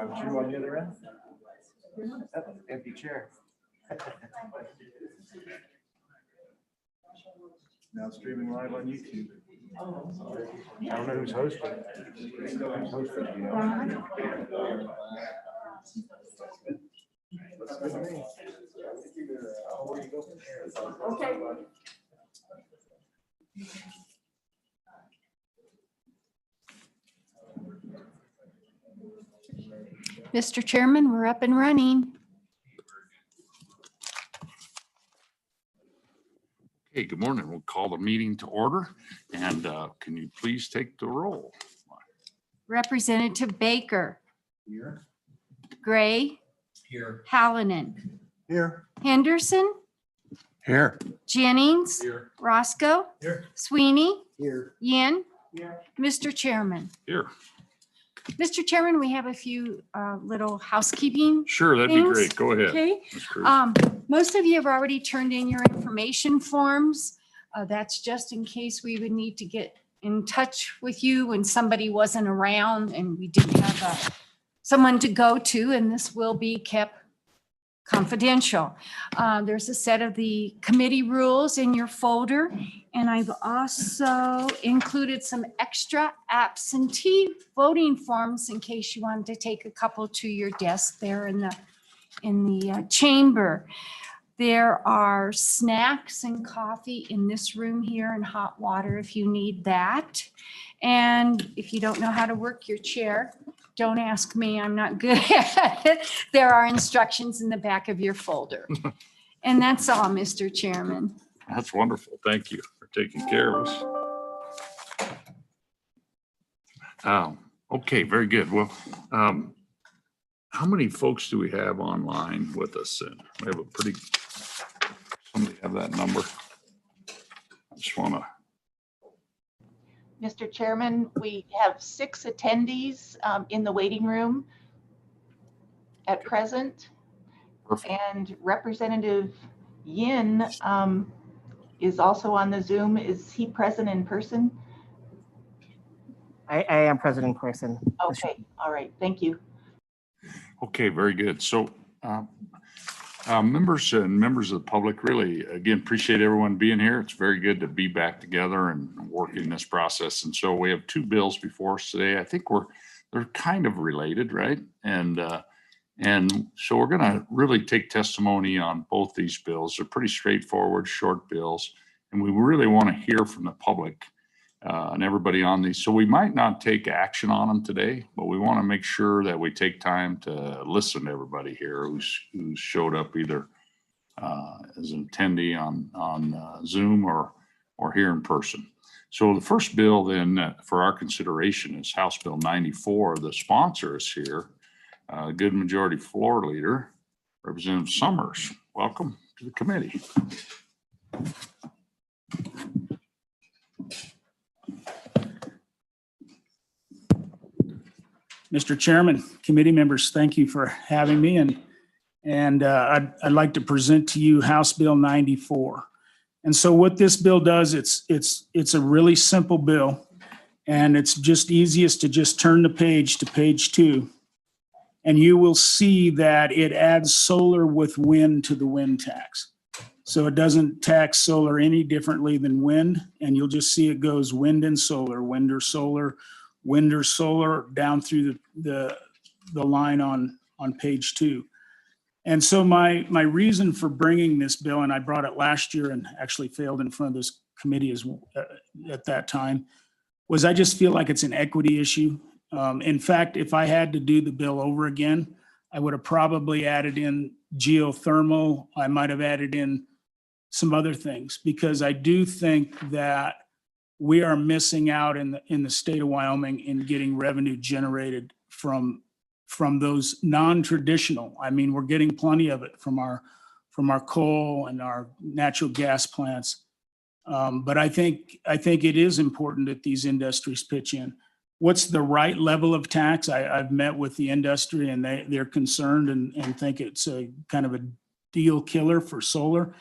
Drew on the other end? Oh, empty chair. Now streaming live on YouTube. I don't know who's hosting. Who's hosting, you know? Looks good to me. Where you go? Okay. Mr. Chairman, we're up and running. Hey, good morning. We'll call the meeting to order. And can you please take the roll? Representative Baker, Here. Gray, Here. Hallinan, Here. Henderson, Here. Jennings, Here. Roscoe, Here. Sweeney, Here. Yin, Here. Mr. Chairman. Here. Mr. Chairman, we have a few little housekeeping. Sure, that'd be Thanks. great. Go ahead. Okay. Ms. Cruz. Most of you have already turned in your information forms. That's just in case we would need to get in touch with you when somebody wasn't around and we didn't have someone to go to, and this will be kept confidential. There's a set of the committee rules in your folder, and I've also included some extra absentee voting forms in case you wanted to take a couple to your desk there in the chamber. There are snacks and coffee in this room here and hot water if you need that. And if you don't know how to work your chair, don't ask me, I'm not good at it. There are instructions in the back of your folder. And that's all, Mr. Chairman. That's wonderful. Thank you for taking care of us. Okay, very good. Well, how many folks do we have online with us? We have somebody have that number? I just want to. Mr. Chairman, we have 6 attendees in the waiting room at present. Perfect. And Representative Yin is also on the Zoom. Is he present in person? I am present in person. Okay, all right, thank you. Okay, very good. So members of the public, really, again, appreciate everyone being here. It's very good to be back together and working this process. And so we have 2 bills before us today. I think they're kind of related, right? And so we're going to really take testimony on both these bills. They're pretty straightforward, short bills, and we really want to hear from the public and everybody on these. So we might not take action on them today, but we want to make sure that we take time to listen to everybody here who's showed up either as an attendee on Zoom or here in person. So the first bill then for our consideration is House Bill 94. The sponsor is here, Good Majority Floor Leader, Representative Summers. Welcome to the committee. Mr. Chairman, committee members, thank you for having me. And I'd like to present to you House Bill 94. And so what this bill does, it's a really simple bill, and it's just easiest to just turn the page to page 2. And you will see that it adds solar with wind to the wind tax. So it doesn't tax solar any differently than wind. And you'll just see it goes wind and solar, wind or solar, wind or solar down through the line on page 2. And so my reason for bringing this bill, and I brought it last year and actually failed in front of this committee at that time, was I just feel like it's an equity issue. In fact, if I had to do the bill over again, I would have probably added in geothermal. I might have added in some other things, because I do think that we are missing out in the state of Wyoming in getting revenue generated from those non-traditional. I mean, we're getting plenty of it from our coal and our natural gas plants. But I think it is important that these industries pitch in. What's the right level of tax? I've met with the industry, and they're concerned and think it's a kind of a deal killer for solar.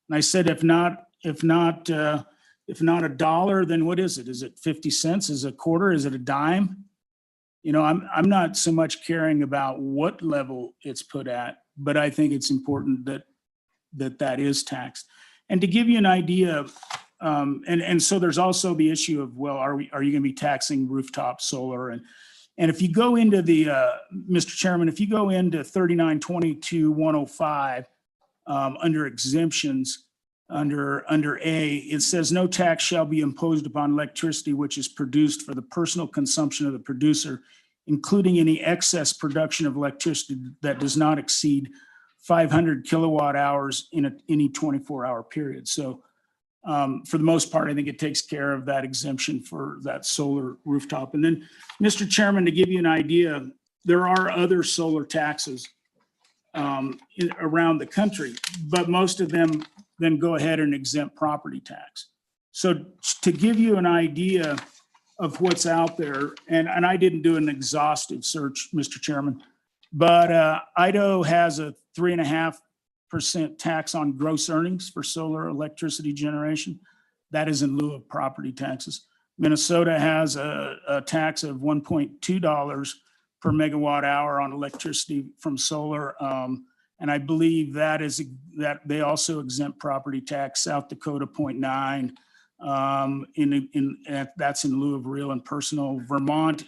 And I said, if not $1, then what is it? Is it 50 cents? Is it a quarter? Is it a dime? I'm not so much caring about what level it's put at, but I think it's important that is taxed. And to give you an idea, and so there's also the issue of, well, are you going to be taxing rooftop solar? And if you go into the, Mr. Chairman, if you go into 3922-105, under exemptions, under A, it says no tax shall be imposed upon electricity which is produced for the personal consumption of the producer, including any excess production of electricity that does not exceed 500 kilowatt hours in any 24-hour period. So for the most part, I think it takes care of that exemption for that solar rooftop. And then, Mr. Chairman, to give you an idea, there are other solar taxes around the country, but most of them then go ahead and exempt property tax. So to give you an idea of what's out there, and I didn't do an exhaustive search, Mr. Chairman, but Idaho has a 3.5% tax on gross earnings for solar electricity generation. That is in lieu of property taxes. Minnesota has a tax of $1.2 per megawatt hour on electricity from solar. And I believe that they also exempt property tax. South Dakota 0.9. That's in lieu of real and personal. Vermont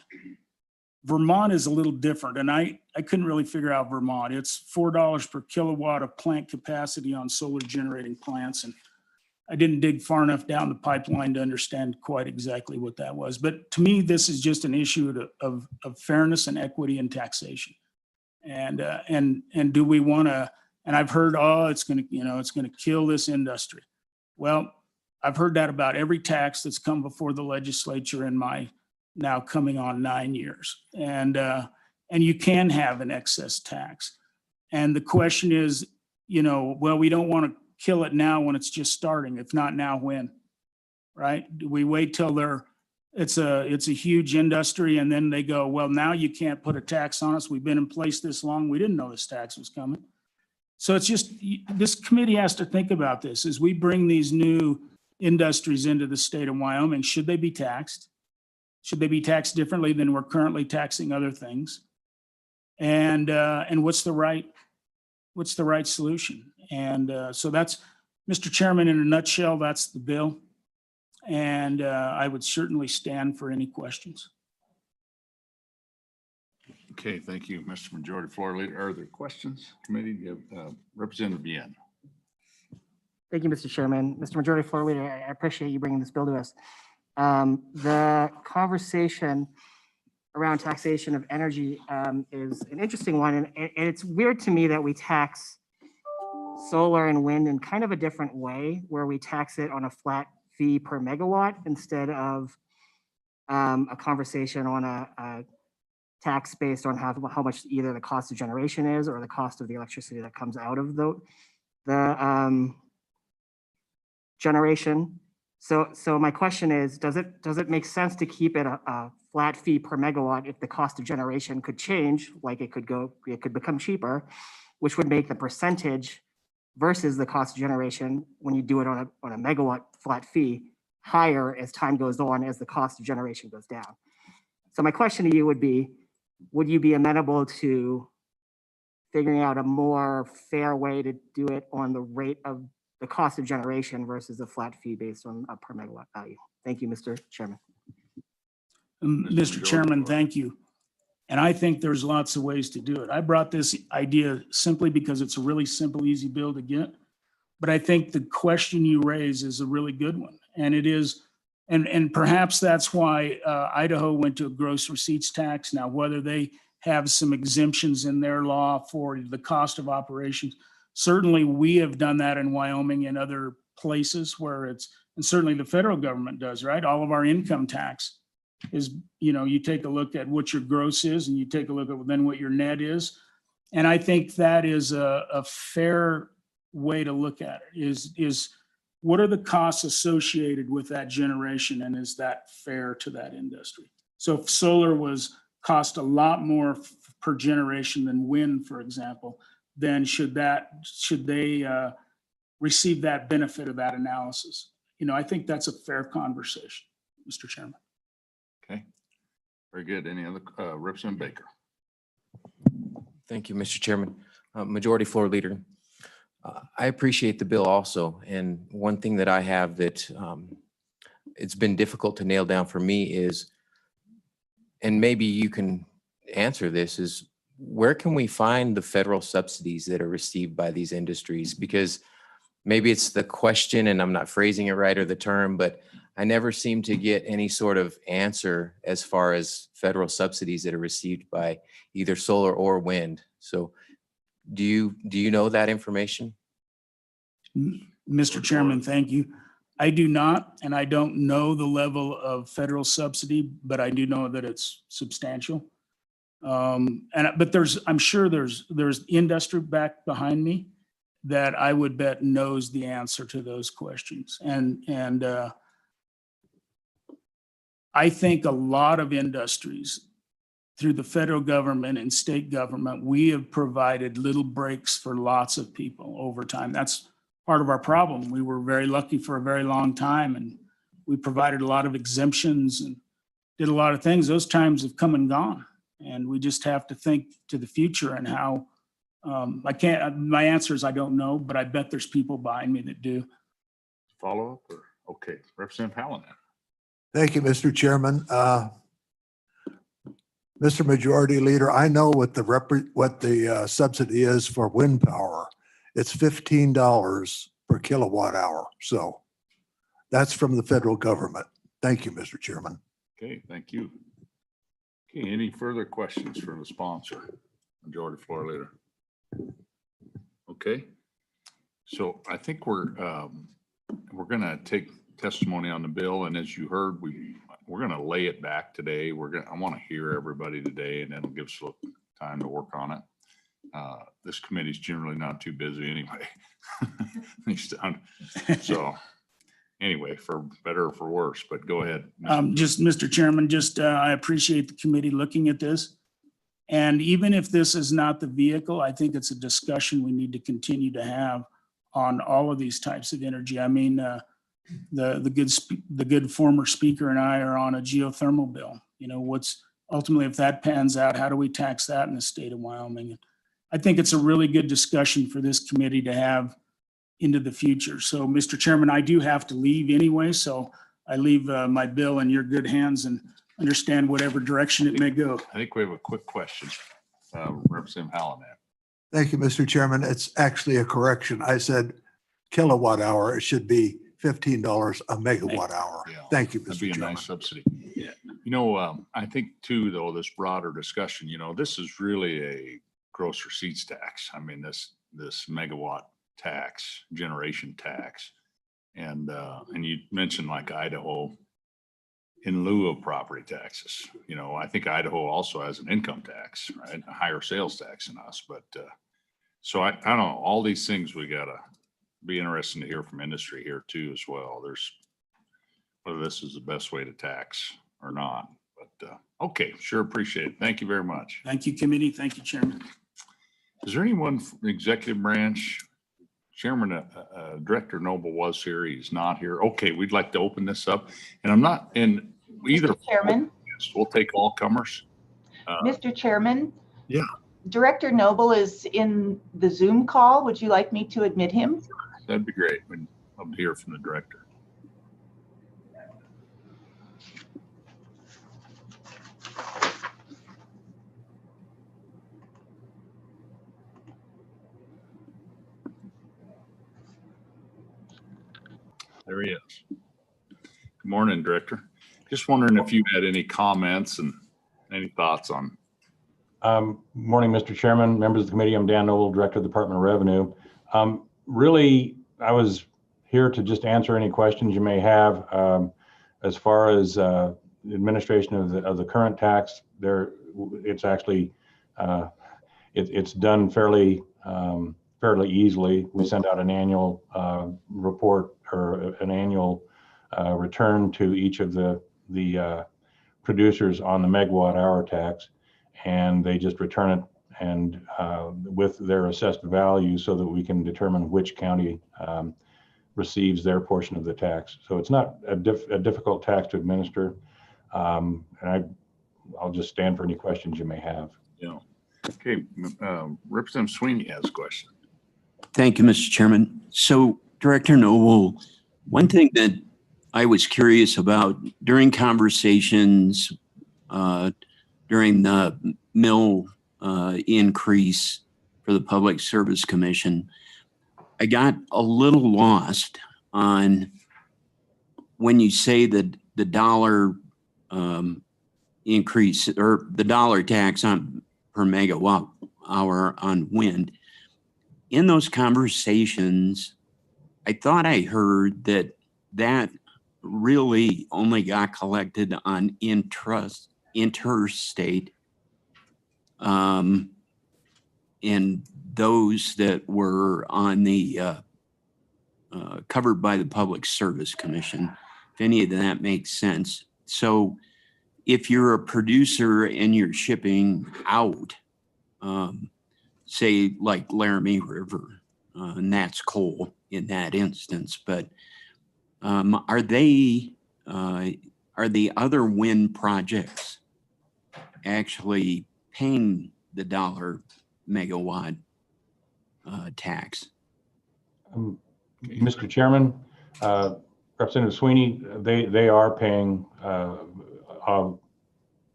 is a little different, and I couldn't really figure out Vermont. It's $4 per kilowatt of plant capacity on solar generating plants, and I didn't dig far enough down the pipeline to understand quite exactly what that was. But to me, this is just an issue of fairness and equity in taxation. And do we want to? And I've heard, it's going to kill this industry. Well, I've heard that about every tax that's come before the legislature in my now coming on 9 years. And you can have an excess tax. And the question is, well, we don't want to kill it now when it's just starting. If not now, when? Right? Do we wait till it's a huge industry and then they go, well, now you can't put a tax on us. We've been in place this long. We didn't know this tax was coming. So it's just, this committee has to think about this as we bring these new industries into the state of Wyoming. Should they be taxed? Should they be taxed differently than we're currently taxing other things? And what's the right solution? And so that's, Mr. Chairman, in a nutshell, that's the bill. And I would certainly stand for any questions. Okay, thank you, Mr. Majority Floor Leader. Are there questions? Committee, Representative Bien. Thank you, Mr. Chairman. Mr. Majority Floor Leader, I appreciate you bringing this bill to us. The conversation around taxation of energy is an interesting one. And it's weird to me that we tax solar and wind in kind of a different way, where we tax it on a flat fee per megawatt instead of a conversation on a tax based on how much either the cost of generation is or the cost of the electricity that comes out of the generation. So my question is, does it make sense to keep it a flat fee per megawatt if the cost of generation could change, like it could become cheaper, which would make the percentage versus the cost of generation when you do it on a megawatt flat fee higher as time goes on, as the cost of generation goes down. So my question to you would be, would you be amenable to figuring out a more fair way to do it on the rate of the cost of generation versus a flat fee based on a per megawatt value? Thank you, Mr. Chairman. Mr. Chairman, thank you. And I think there's lots of ways to do it. I brought this idea simply because it's a really simple, easy bill to get. But I think the question you raise is a really good one. And it is, and perhaps that's why Idaho went to a gross receipts tax. Now, whether they have some exemptions in their law for the cost of operations, certainly we have done that in Wyoming and other places where and certainly the federal government does, right? All of our income tax is, you take a look at what your gross is and you take a look at then what your net is. And I think that is a fair way to look at it is what are the costs associated with that generation, and is that fair to that industry? So if solar cost a lot more per generation than wind, for example, then should they receive that benefit of that analysis? I think that's a fair conversation, Mr. Chairman. Okay. Very good. Any other, Representative Baker? Thank you, Mr. Chairman. Majority Floor Leader, I appreciate the bill also. And one thing that I have that it's been difficult to nail down for me is, and maybe you can answer this, is where can we find the federal subsidies that are received by these industries? Because maybe it's the question and I'm not phrasing it right or the term, but I never seem to get any sort of answer as far as federal subsidies that are received by either solar or wind. So do you know that information? Mr. Chairman, thank you. I do not, and I don't know the level of federal subsidy, but I do know that it's substantial. But I'm sure there's industry back behind me that I would bet knows the answer to those questions. And I think a lot of industries through the federal government and state government, we have provided little breaks for lots of people over time. That's part of our problem. We were very lucky for a very long time, and we provided a lot of exemptions and did a lot of things. Those times have come and gone, and we just have to think to the future and how. My answer is I don't know, but I bet there's people behind me that do. Follow up or, okay, Representative Hallinan. Thank you, Mr. Chairman. Mr. Majority Leader, I know what the subsidy is for wind power. It's $15 per kilowatt hour. So that's from the federal government. Thank you, Mr. Chairman. Okay, thank you. Okay, any further questions from the sponsor, Majority Floor Leader? Okay, so I think we're gonna take testimony on the bill, and as you heard, we're gonna lay it back today. I want to hear everybody today, and it'll give us a little time to work on it. This committee's generally not too busy anyway. So anyway, for better or for worse, but go ahead. Just, Mr. Chairman, I appreciate the committee looking at this. And even if this is not the vehicle, I think it's a discussion we need to continue to have on all of these types of energy. I mean, the good former speaker and I are on a geothermal bill. You know, what's ultimately, if that pans out, how do we tax that in the state of Wyoming? I think it's a really good discussion for this committee to have into the future. So, Mr. Chairman, I do have to leave anyway, so I leave my bill in your good hands and understand whatever direction it may go. I think we have a quick question. Representative Hallinan. Thank you, Mr. Chairman. It's actually a correction. I said kilowatt hour. It should be $15 a megawatt hour. Yeah, Thank you, that'd Mr. be a Chairman. nice subsidy. Yeah. You know, I think too, though, this broader discussion, you know, this is really a gross receipts tax. I mean, this megawatt tax, generation tax. And you mentioned like Idaho in lieu of property taxes. You know, I think Idaho also has an income tax, right? A higher sales tax than us. But so I don't know, all these things we gotta be interesting to hear from industry here too as well. There's whether this is the best way to tax or not. But okay, sure, appreciate it. Thank you very much. Thank you, committee. Thank you, Chairman. Is there anyone from the executive branch? Chairman, Director Noble was here. He's not here. Okay, we'd like to open this up. And I'm not in either. Mr. Chairman, We'll take all comers. Mr. Chairman. Yeah. Director Noble is in the Zoom call. Would you like me to admit him? That'd be great. We'd love to hear from the director. There he is. Good morning, Director. Just wondering if you had any comments and any thoughts on. Morning, Mr. Chairman, members of the committee. I'm Dan Noble, Director of the Department of Revenue. Really, I was here to just answer any questions you may have as far as the administration of the current tax. It's actually it's done fairly easily. We send out an annual report or an annual return to each of the producers on the megawatt hour tax, and they just return it and with their assessed value so that we can determine which county receives their portion of the tax. So it's not a difficult tax to administer. And I I'll just stand for any questions you may have. Yeah. Okay, Representative Sweeney has a question. Thank you, Mr. Chairman. So Director Noble, one thing that I was curious about during conversations during the mill increase for the Public Service Commission, I got a little lost on when you say that the dollar increase or the dollar tax on per megawatt hour on wind. In those conversations, I thought I heard that that really only got collected on interstate and those that were on the covered by the Public Service Commission, if any of that makes sense. So if you're a producer and you're shipping out, say like Laramie River, and that's coal in that instance, but are the other wind projects actually paying the dollar megawatt tax? Mr. Chairman, Representative Sweeney, they are paying $1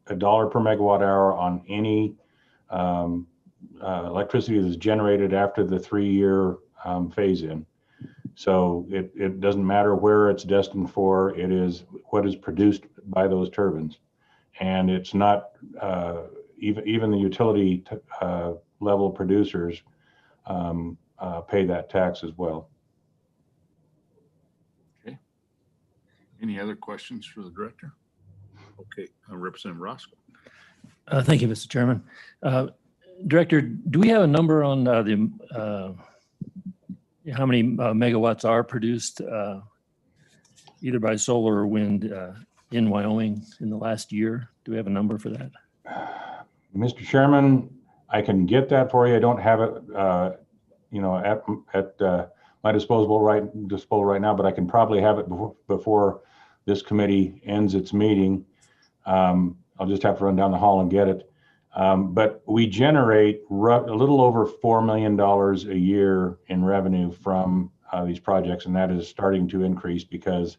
per megawatt hour on any electricity that is generated after the 3-year phase in. So it doesn't matter where it's destined for, it is what is produced by those turbines. And it's not, even the utility level producers pay that tax as well. Okay. Any other questions for the director? Okay, Representative Roscoe. Thank you, Mr. Chairman. Director, do we have a number on how many megawatts are produced either by solar or wind in Wyoming in the last year? Do we have a number for that? Mr. Chairman, I can get that for you. I don't have it, at my disposal right now, but I can probably have it before this committee ends its meeting. I'll just have to run down the hall and get it. But we generate a little over $4 million a year in revenue from these projects, and that is starting to increase because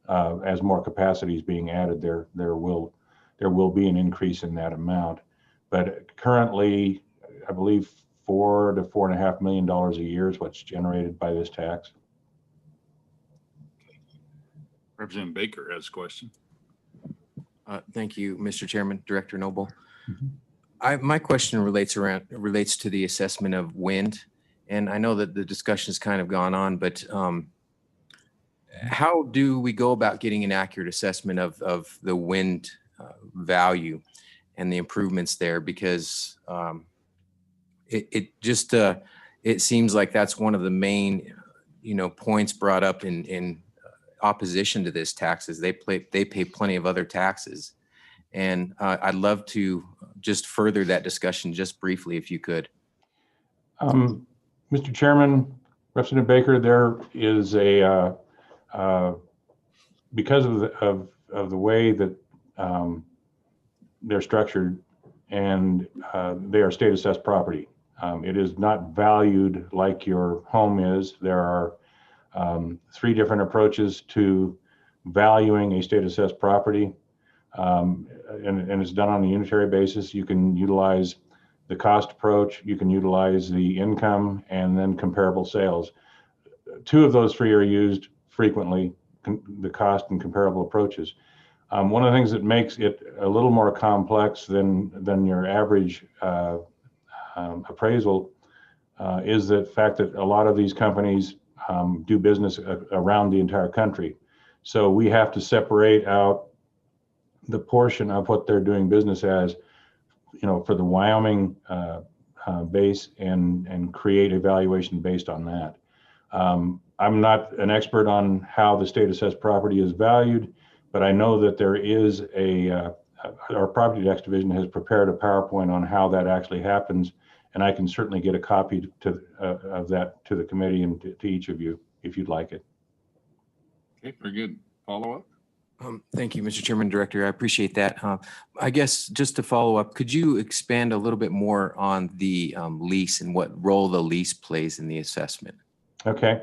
as more capacity is being added, there will be an increase in that amount. But currently, I believe $4 to $4.5 million a year is what's generated by this tax. Representative Baker has a question. Thank you, Mr. Chairman, Director Noble. My question relates to the assessment of wind, and I know that the discussion has kind of gone on, but how do we go about getting an accurate assessment of the wind value and the improvements there? Because it seems like that's one of the main points brought up in opposition to this taxes. They pay plenty of other taxes. And I'd love to just further that discussion just briefly, if you could. Mr. Chairman, Representative Baker, there is because of the way that they're structured, and they are state assessed property. It is not valued like your home is. There are 3 different approaches to valuing a state assessed property. And it's done on a unitary basis. You can utilize the cost approach, you can utilize the income, and then comparable sales. 2 of those 3 are used frequently, the cost and comparable approaches. One of the things that makes it a little more complex than your average appraisal is the fact that a lot of these companies do business around the entire country. So we have to separate out the portion of what they're doing business as, for the Wyoming base and create a valuation based on that. I'm not an expert on how the state assessed property is valued, but I know that there is our property tax division has prepared a PowerPoint on how that actually happens. And I can certainly get a copy of that to the committee and to each of you if you'd like it. Okay, very good. Follow up? Thank you, Mr. Chairman, Director. I appreciate that. I guess just to follow up, could you expand a little bit more on the lease and what role the lease plays in the assessment? Okay.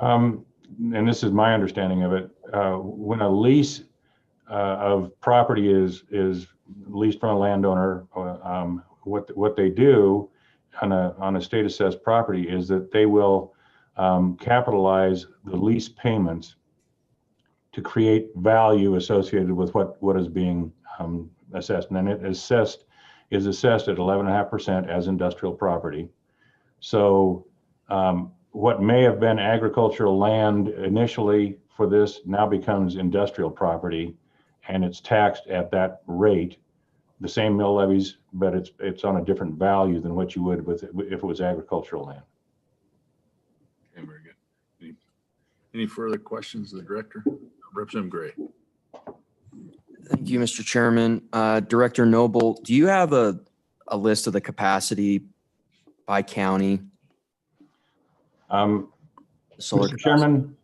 And this is my understanding of it. When a lease of property is leased from a landowner, what they do on a state assessed property is that they will capitalize the lease payments to create value associated with what is being assessed. And then it is assessed at 11.5% as industrial property. So what may have been agricultural land initially for this now becomes industrial property, and it's taxed at that rate, the same mill levies, but it's on a different value than what you would with if it was agricultural land. Okay, very good. Any further questions of the director? Representative Gray. Thank you, Mr. Chairman. Director Noble, do you have a list of the capacity by county? Solar Mr. Chairman,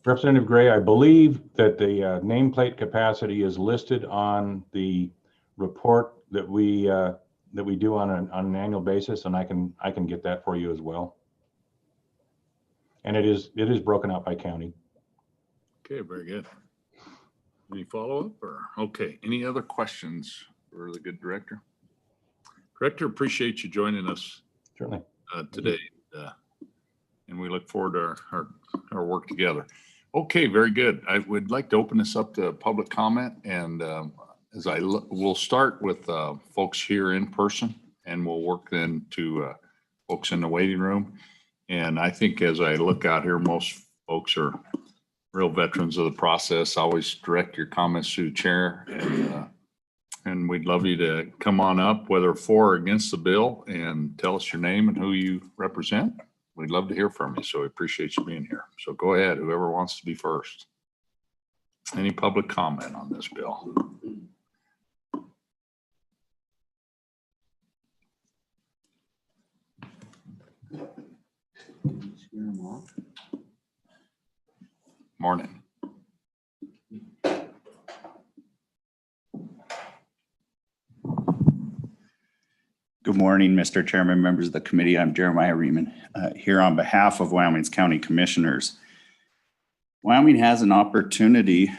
Representative Gray, I believe that the nameplate capacity is listed on the report that we do on an annual basis, and I can get that for you as well. And it is broken out by county. Okay, very good. Any follow-up or, okay, any other questions for the good director? Director, appreciate you joining us Certainly. Today. And we look forward to our work together. Okay, very good. I would like to open this up to public comment, and we'll start with folks here in person, and we'll work then to folks in the waiting room. And I think as I look out here, most folks are real veterans of the process. Always direct your comments to the chair, and we'd love you to come on up, whether for or against the bill, and tell us your name and who you represent. We'd love to hear from you, so we appreciate you being here. So go ahead, whoever wants to be first. Any public comment on this bill? Morning. Good morning, Mr. Chairman, members of the committee. I'm Jeremiah Riemann, here on behalf of Wyoming's County Commissioners. Wyoming has an opportunity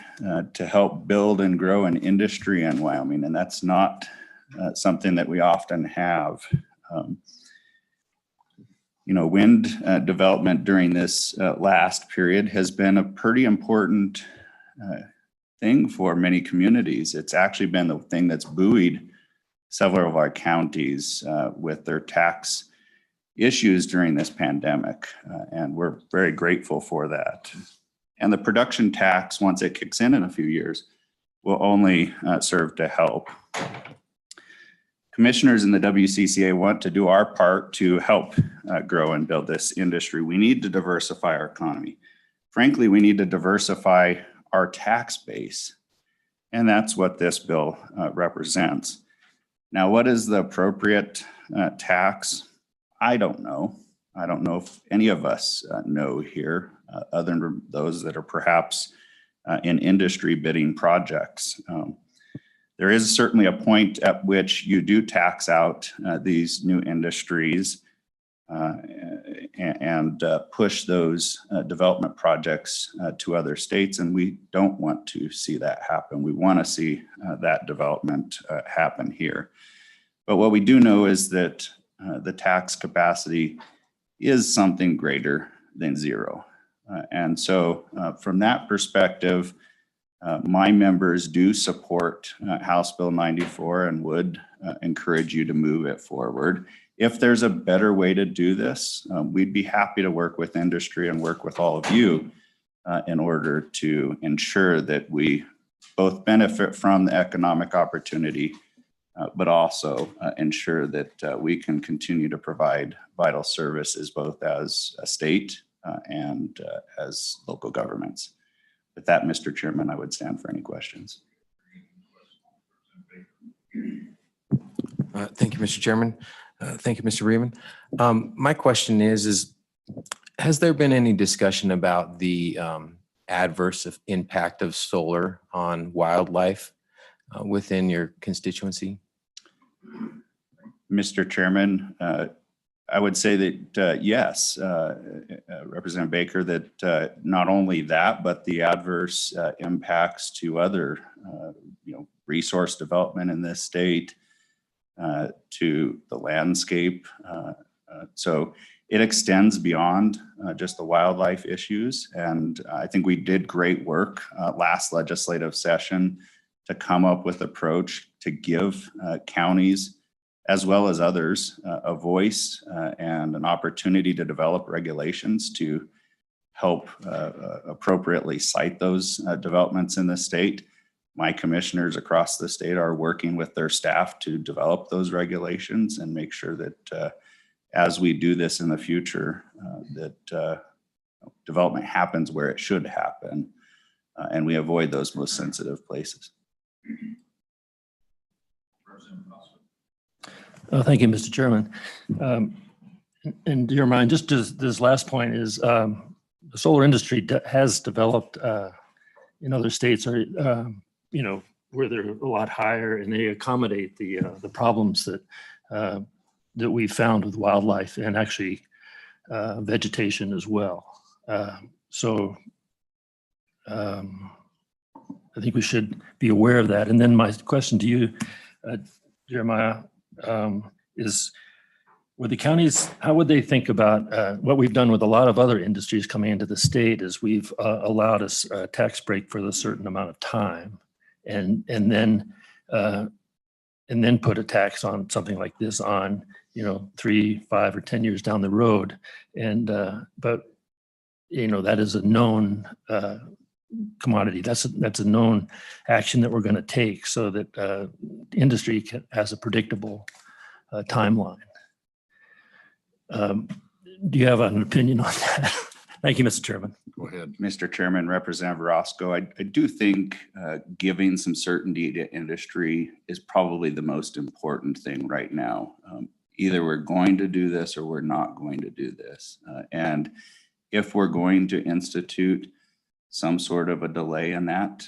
to help build and grow an industry in Wyoming, and that's not something that we often have. Wind development during this last period has been a pretty important thing for many communities. It's actually been the thing that's buoyed several of our counties with their tax issues during this pandemic, and we're very grateful for that. And the production tax, once it kicks in a few years, will only serve to help. Commissioners in the WCCA want to do our part to help grow and build this industry. We need to diversify our economy. Frankly, we need to diversify our tax base, and that's what this bill represents. Now, what is the appropriate tax? I don't know. I don't know if any of us know here, other than those that are perhaps in industry bidding projects. There is certainly a point at which you do tax out these new industries and push those development projects to other states, and we don't want to see that happen. We want to see that development happen here. But what we do know is that the tax capacity is something greater than zero. And so from that perspective, my members do support House Bill 94 and would encourage you to move it forward. If there's a better way to do this, we'd be happy to work with industry and work with all of you in order to ensure that we both benefit from the economic opportunity, but also ensure that we can continue to provide vital services both as a state and as local governments. With that, Mr. Chairman, I would stand for any questions. Thank you, Mr. Chairman. Thank you, Mr. Riemann. My question is has there been any discussion about the adverse impact of solar on wildlife within your constituency? Mr. Chairman, I would say that, yes, Representative Baker, that not only that, but the adverse impacts to other, resource development in this state, to the landscape. So it extends beyond just the wildlife issues. And I think we did great work last legislative session to come up with an approach to give counties as well as others a voice and an opportunity to develop regulations to help appropriately cite those developments in the state. My commissioners across the state are working with their staff to develop those regulations and make sure that as we do this in the future, that development happens where it should happen and we avoid those most sensitive places. Thank you, Mr. Chairman. And to your mind, just this last point is the solar industry has developed in other states, or where they're a lot higher, and they accommodate the problems that we found with wildlife and actually vegetation as well. So I think we should be aware of that. And then my question to you, Jeremiah, is would the counties, how would they think about what we've done with a lot of other industries coming into the state is we've allowed us a tax break for a certain amount of time and then put a tax on something like this on 3, 5, or 10 years down the road. And but that is a known commodity. That's a known action that we're going to take so that industry has a predictable timeline. Do you have an opinion on that? Thank you, Mr. Chairman. Go ahead. Mr. Chairman, Representative Roscoe, I do think giving some certainty to industry is probably the most important thing right now. Either we're going to do this or we're not going to do this. And if we're going to institute some sort of a delay in that,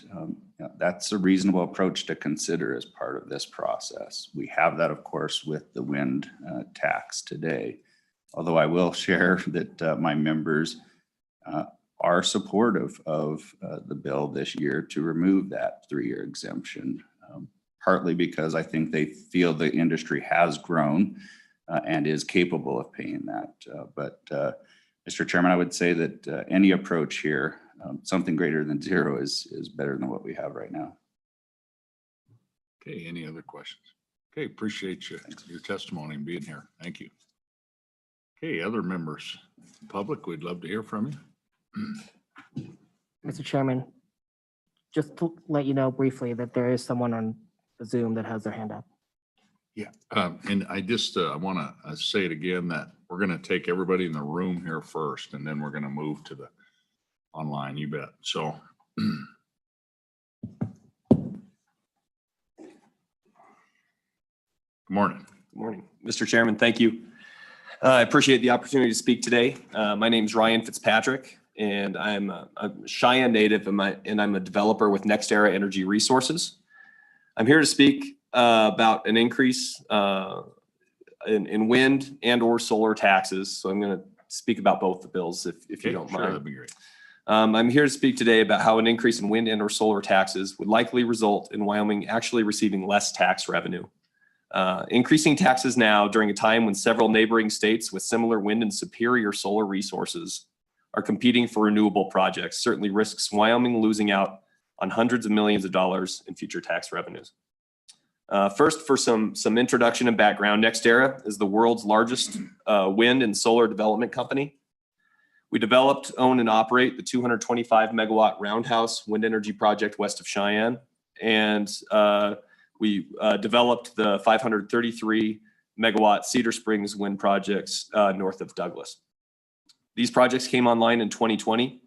that's a reasonable approach to consider as part of this process. We have that, of course, with the wind tax today. Although I will share that my members are supportive of the bill this year to remove that 3-year exemption, partly because I think they feel the industry has grown and is capable of paying that. But Mr. Chairman, I would say that any approach here, something greater than 0 is better than what we have right now. Okay, any other questions? Okay, appreciate you, your testimony and being here. Thank you. Okay, other members, public, we'd love to hear from you. Mr. Chairman, just to let you know briefly that there is someone on Zoom that has their hand up. Yeah, and I just, I want to say it again that we're going to take everybody in the room here first, and then we're going to move to the online, you bet. So. Good morning. Good morning, Mr. Chairman. Thank you. I appreciate the opportunity to speak today. My name is Ryan Fitzpatrick, and I'm a Cheyenne native, and I'm a developer with NextEra Energy Resources. I'm here to speak about an increase in wind and or solar taxes. So I'm going to speak about both the bills if you don't mind. That'd be great. I'm here to speak today about how an increase in wind and or solar taxes would likely result in Wyoming actually receiving less tax revenue. Increasing taxes now during a time when several neighboring states with similar wind and superior solar resources are competing for renewable projects certainly risks Wyoming losing out on hundreds of millions of dollars in future tax revenues. First, for some introduction and background, NextEra is the world's largest wind and solar development company. We developed, own, and operate the 225 megawatt Roundhouse wind energy project west of Cheyenne, and we developed the 533 megawatt Cedar Springs wind projects north of Douglas. These projects came online in 2020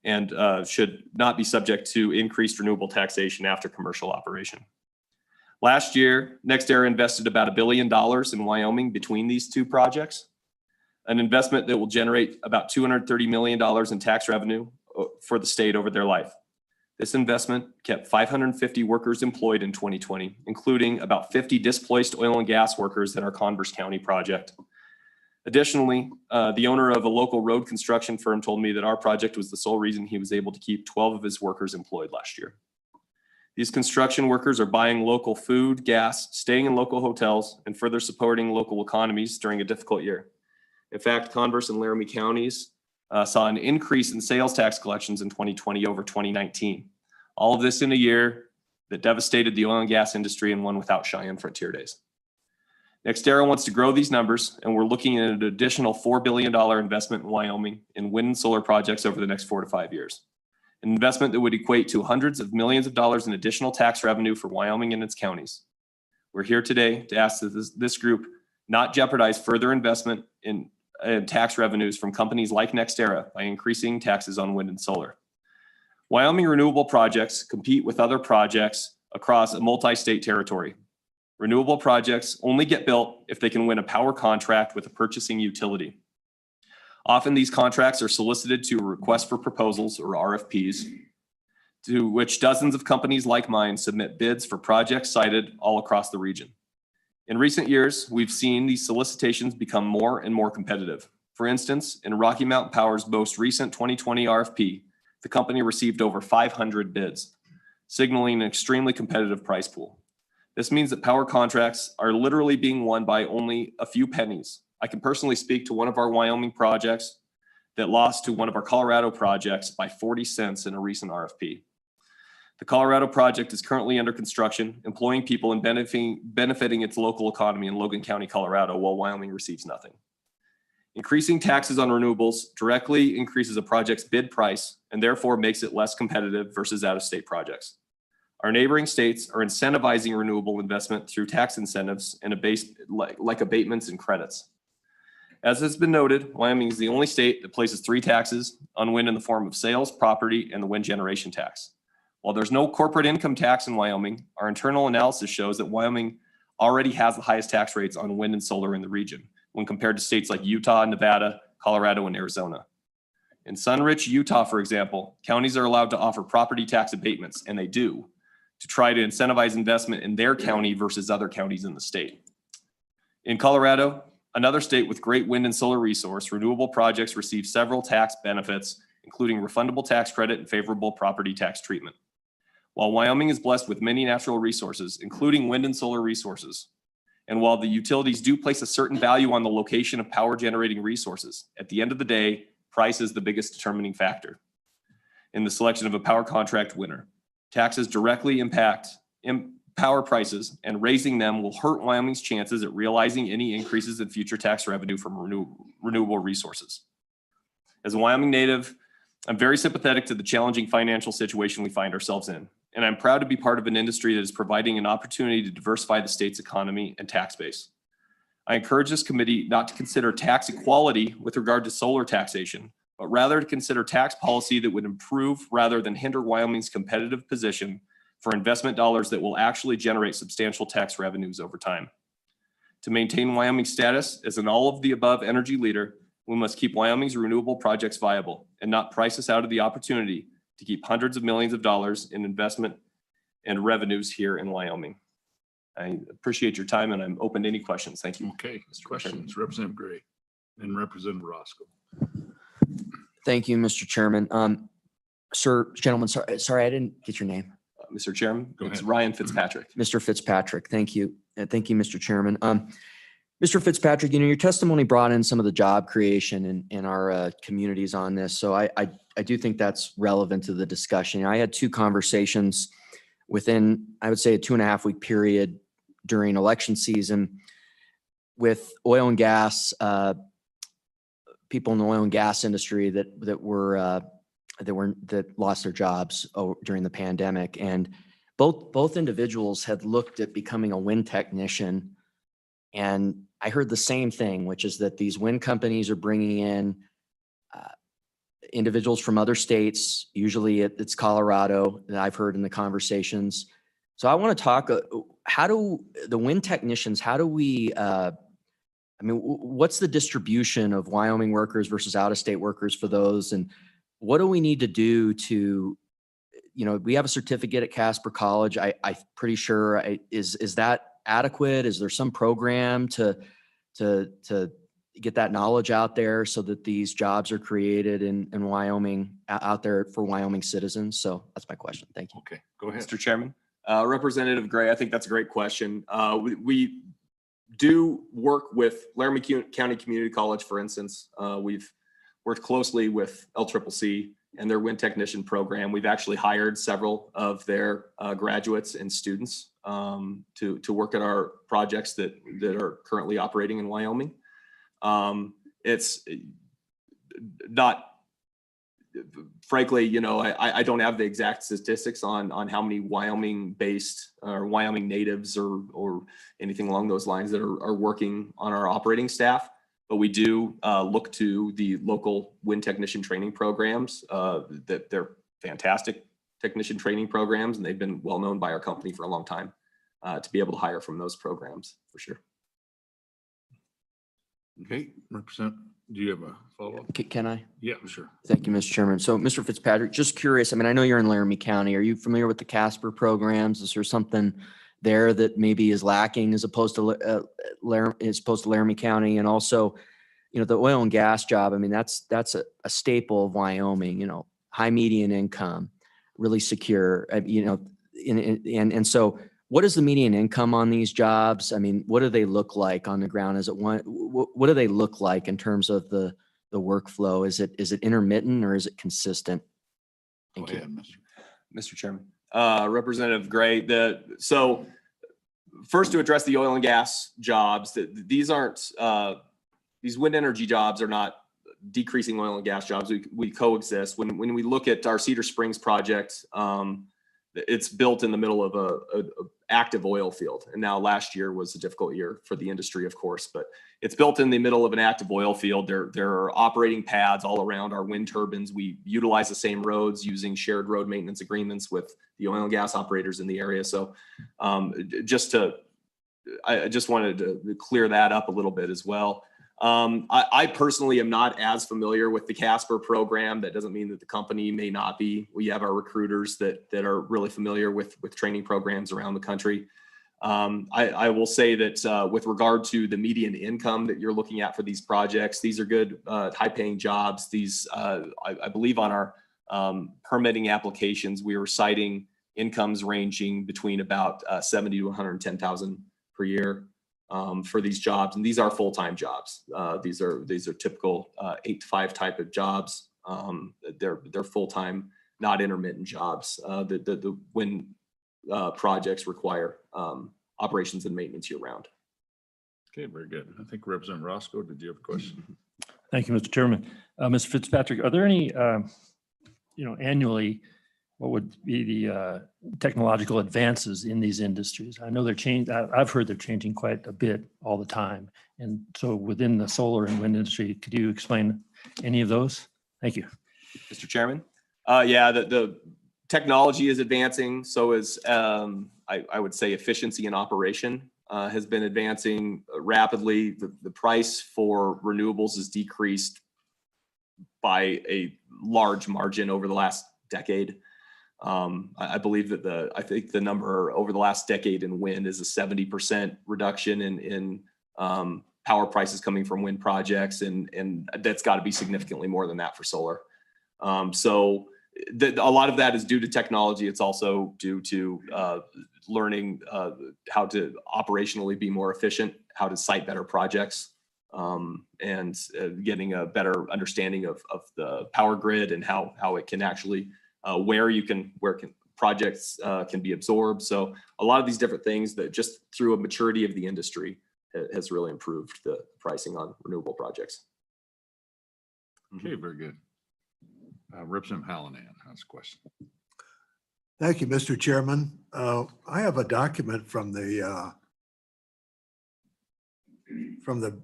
and should not be subject to increased renewable taxation after commercial operation. Last year, NextEra invested about $1 billion in Wyoming between these two projects, an investment that will generate about $230 million in tax revenue for the state over their life. This investment kept 550 workers employed in 2020, including about 50 displaced oil and gas workers in our Converse County project. Additionally, the owner of a local road construction firm told me that our project was the sole reason he was able to keep 12 of his workers employed last year. These construction workers are buying local food, gas, staying in local hotels, and further supporting local economies during a difficult year. In fact, Converse and Laramie counties saw an increase in sales tax collections in 2020 over 2019. All of this in a year that devastated the oil and gas industry and one without Cheyenne Frontier Days. NextEra wants to grow these numbers, and we're looking at an additional $4 billion investment in Wyoming in wind and solar projects over the next 4 to 5 years. An investment that would equate to hundreds of millions of dollars in additional tax revenue for Wyoming and its counties. We're here today to ask that this group not jeopardize further investment in tax revenues from companies like NextEra by increasing taxes on wind and solar. Wyoming renewable projects compete with other projects across a multi-state territory. Renewable projects only get built if they can win a power contract with a purchasing utility. Often these contracts are solicited to a request for proposals, or RFPs, to which dozens of companies like mine submit bids for projects cited all across the region. In recent years, we've seen these solicitations become more and more competitive. For instance, in Rocky Mountain Power's most recent 2020 RFP, the company received over 500 bids, signaling an extremely competitive price pool. This means that power contracts are literally being won by only a few pennies. I can personally speak to one of our Wyoming projects that lost to one of our Colorado projects by 40 cents in a recent RFP. The Colorado project is currently under construction, employing people and benefiting its local economy in Logan County, Colorado, while Wyoming receives nothing. Increasing taxes on renewables directly increases a project's bid price and therefore makes it less competitive versus out-of-state projects. Our neighboring states are incentivizing renewable investment through tax incentives and like abatements and credits. As has been noted, Wyoming is the only state that places 3 taxes on wind in the form of sales, property, and the wind generation tax. While there's no corporate income tax in Wyoming, our internal analysis shows that Wyoming already has the highest tax rates on wind and solar in the region when compared to states like Utah, Nevada, Colorado, and Arizona. In Sunrich, Utah, for example, counties are allowed to offer property tax abatements, and they do, to try to incentivize investment in their county versus other counties in the state. In Colorado, another state with great wind and solar resource, renewable projects receive several tax benefits, including refundable tax credit and favorable property tax treatment. While Wyoming is blessed with many natural resources, including wind and solar resources, and while the utilities do place a certain value on the location of power generating resources, at the end of the day, price is the biggest determining factor in the selection of a power contract winner. Taxes directly impact power prices, and raising them will hurt Wyoming's chances at realizing any increases in future tax revenue from renewable resources. As a Wyoming native, I'm very sympathetic to the challenging financial situation we find ourselves in, and I'm proud to be part of an industry that is providing an opportunity to diversify the state's economy and tax base. I encourage this committee not to consider tax equality with regard to solar taxation, but rather to consider tax policy that would improve rather than hinder Wyoming's competitive position for investment dollars that will actually generate substantial tax revenues over time. To maintain Wyoming's status as an all-of-the-above energy leader, we must keep Wyoming's renewable projects viable and not price us out of the opportunity to keep hundreds of millions of dollars in investment and revenues here in Wyoming. I appreciate your time, and I'm open to any questions. Thank you. Okay, questions, Representative Gray and Representative Roscoe. Thank you, Mr. Chairman. Gentlemen, sorry, I didn't get your name. Mr. Chairman, Go it's ahead. Ryan Fitzpatrick. Mr. Fitzpatrick, thank you. Thank you, Mr. Chairman. Mr. Fitzpatrick, your testimony brought in some of the job creation in our communities on this. So I do think that's relevant to the discussion. I had 2 conversations within, I would say, a 2.5-week period during election season with oil and gas, people in the oil and gas industry that lost their jobs during the pandemic. And both individuals had looked at becoming a wind technician. And I heard the same thing, which is that these wind companies are bringing in individuals from other states. Usually it's Colorado that I've heard in the conversations. So I want to talk, how do the wind technicians, what's the distribution of Wyoming workers versus out-of-state workers for those? And what do we need to do to, we have a certificate at Casper College. I'm pretty sure, is that adequate? Is there some program to get that knowledge out there so that these jobs are created in Wyoming, out there for Wyoming citizens? So that's my question. Thank you. Okay, go ahead. Mr. Chairman. Representative Gray, I think that's a great question. We do work with Laramie County Community College, for instance. We've worked closely with LCCC and their wind technician program. We've actually hired several of their graduates and students to work at our projects that are currently operating in Wyoming. It's not, frankly, I don't have the exact statistics on how many Wyoming based or Wyoming natives or anything along those lines that are working on our operating staff, but we do look to the local wind technician training programs. That they're fantastic technician training programs, and they've been well known by our company for a long time to be able to hire from those programs for sure. Okay, Representative, do you have a follow-up? Can I? Yeah, sure. Thank you, Mr. Chairman. So Mr. Fitzpatrick, just curious, I know you're in Laramie County. Are you familiar with the Casper programs? Is there something there that maybe is lacking as opposed to Laramie County? And also, the oil and gas job, that's a staple of Wyoming, high median income, really secure, and so what is the median income on these jobs? What do they look like on the ground? What do they look like in terms of the workflow? Is it intermittent or is it consistent? Thank you. Mr. Chairman. Representative Gray, so first to address the oil and gas jobs, these aren't, these wind energy jobs are not decreasing oil and gas jobs. We coexist. When we look at our Cedar Springs project, it's built in the middle of a active oil field. And now last year was a difficult year for the industry, of course, but it's built in the middle of an active oil field. There are operating pads all around our wind turbines. We utilize the same roads using shared road maintenance agreements with the oil and gas operators in the area. So I just wanted to clear that up a little bit as well. I personally am not as familiar with the Casper program. That doesn't mean that the company may not be. We have our recruiters that are really familiar with training programs around the country. I will say that with regard to the median income that you're looking at for these projects, these are good, high-paying jobs. These, I believe on our permitting applications, we were citing incomes ranging between about 70 to 110,000 per year. For these jobs, and these are full-time jobs. These are typical 8 to 5 type of jobs. They're full-time, not intermittent jobs. The wind projects require operations and maintenance year-round. Okay, very good. I think Representative Roscoe, did you have a question? Thank you, Mr. Chairman. Mr. Fitzpatrick, are there any, annually, what would be the technological advances in these industries? I know they're changing. I've heard they're changing quite a bit all the time. And so within the solar and wind industry, could you explain any of those? Thank you. Mr. Chairman. Yeah, the technology is advancing. So is, I would say, efficiency in operation has been advancing rapidly. The price for renewables has decreased by a large margin over the last decade. I believe that I think the number over the last decade in wind is a 70% reduction in power prices coming from wind projects, and that's got to be significantly more than that for solar. So a lot of that is due to technology. It's also due to learning how to operationally be more efficient, how to site better projects, and getting a better understanding of the power grid and how it can actually where projects can be absorbed. So a lot of these different things that just through a maturity of the industry has really improved the pricing on renewable projects. Okay, very good. Representative Hallinan has a question. Thank you, Mr. Chairman. I have a document from the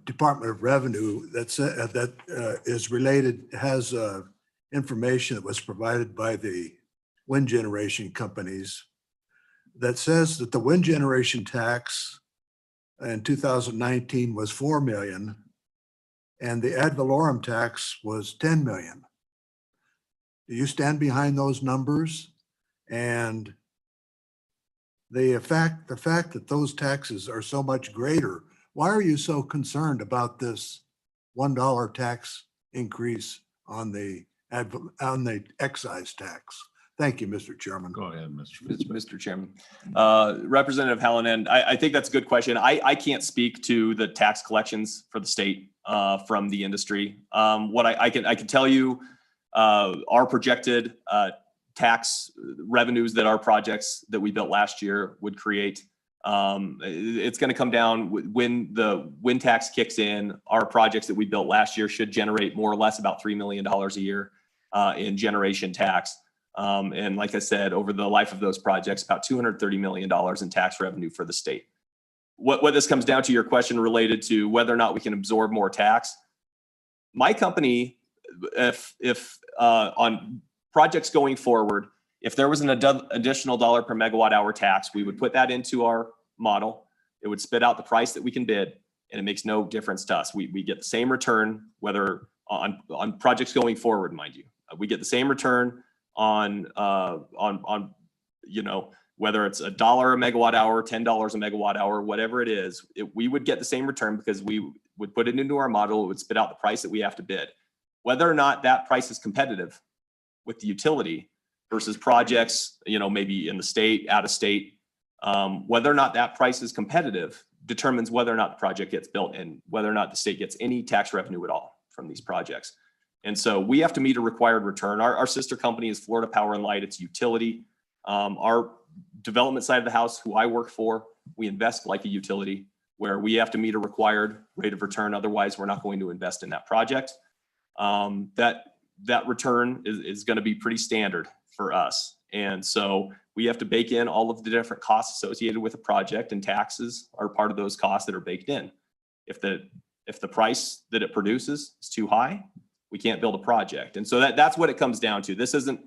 Department of Revenue that is related, has information that was provided by the wind generation companies that says that the wind generation tax in 2019 was 4 million and the ad valorem tax was 10 million. Do you stand behind those numbers? And the fact that those taxes are so much greater, why are you so concerned about this $1 tax increase on the excise tax? Thank you, Mr. Chairman. Go ahead, Mr. Mr. Chairman. Representative Hallinan, I think that's a good question. I can't speak to the tax collections for the state from the industry. What I can tell you, our projected tax revenues that our projects that we built last year would create. It's going to come down when the wind tax kicks in. Our projects that we built last year should generate more or less about $3 million a year in generation tax. And like I said, over the life of those projects, about $230 million in tax revenue for the state. What this comes down to, your question related to whether or not we can absorb more tax. My company, if on projects going forward, if there was an additional $1 per megawatt hour tax, we would put that into our model. It would spit out the price that we can bid, and it makes no difference to us. We get the same return, whether on projects going forward, mind you. We get the same return on you know, whether it's $1 a megawatt hour, $10 a megawatt hour, whatever it is, we would get the same return because we would put it into our model. It would spit out the price that we have to bid. Whether or not that price is competitive with the utility versus projects, you know, maybe in the state, out of state, whether or not that price is competitive determines whether or not the project gets built and whether or not the state gets any tax revenue at all from these projects. And so we have to meet a required return. Our sister company is Florida Power and Light. It's a utility. Our development side of the house, who I work for, we invest like a utility where we have to meet a required rate of return. Otherwise, we're not going to invest in that project. That return is going to be pretty standard for us. And so we have to bake in all of the different costs associated with a project, and taxes are part of those costs that are baked in. If the price that it produces is too high, we can't build a project. And so that's what it comes down to. This isn't,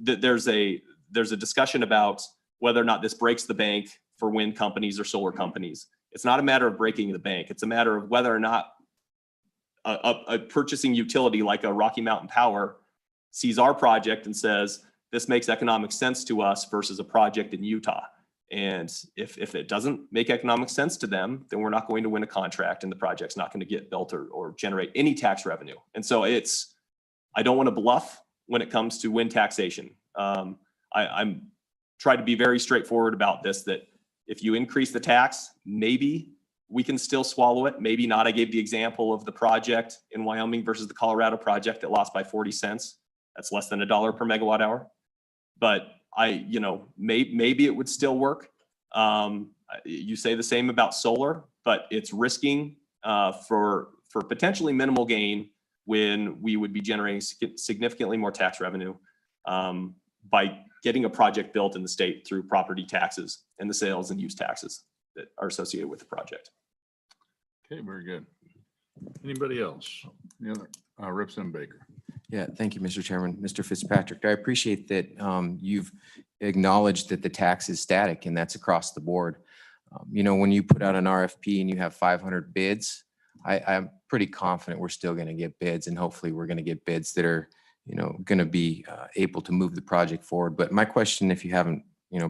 there's a discussion about whether or not this breaks the bank for wind companies or solar companies. It's not a matter of breaking the bank. It's a matter of whether or not a purchasing utility like a Rocky Mountain Power sees our project and says, this makes economic sense to us versus a project in Utah. And if it doesn't make economic sense to them, then we're not going to win a contract and the project's not going to get built or generate any tax revenue. And so I don't want to bluff when it comes to wind taxation. I'm trying to be very straightforward about this, that if you increase the tax, maybe we can still swallow it, maybe not. I gave the example of the project in Wyoming versus the Colorado project that lost by 40 cents. That's less than $1 per megawatt hour. But maybe it would still work. You say the same about solar, but it's risking for potentially minimal gain when we would be generating significantly more tax revenue by getting a project built in the state through property taxes and the sales and use taxes that are associated with the project. Okay, very good. Anybody else? The other, Representative Baker. Yeah, thank you, Mr. Chairman. Mr. Fitzpatrick, I appreciate that you've acknowledged that the tax is static, and that's across the board. When you put out an RFP and you have 500 bids, I'm pretty confident we're still going to get bids, and hopefully we're going to get bids that are, going to be able to move the project forward. But my question, if you haven't,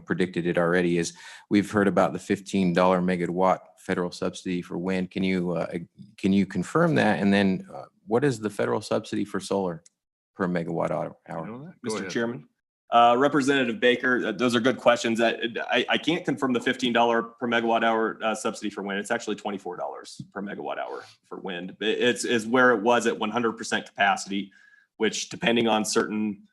predicted it already, is we've heard about the $15 megawatt federal subsidy for wind. Can you confirm that? And then what is the federal subsidy for solar per megawatt hour? Mr. Chairman. Representative Baker, those are good questions. I can't confirm the $15 per megawatt hour subsidy for wind. It's actually $24 per megawatt hour for wind. It's where it was at 100% capacity, which depending on certain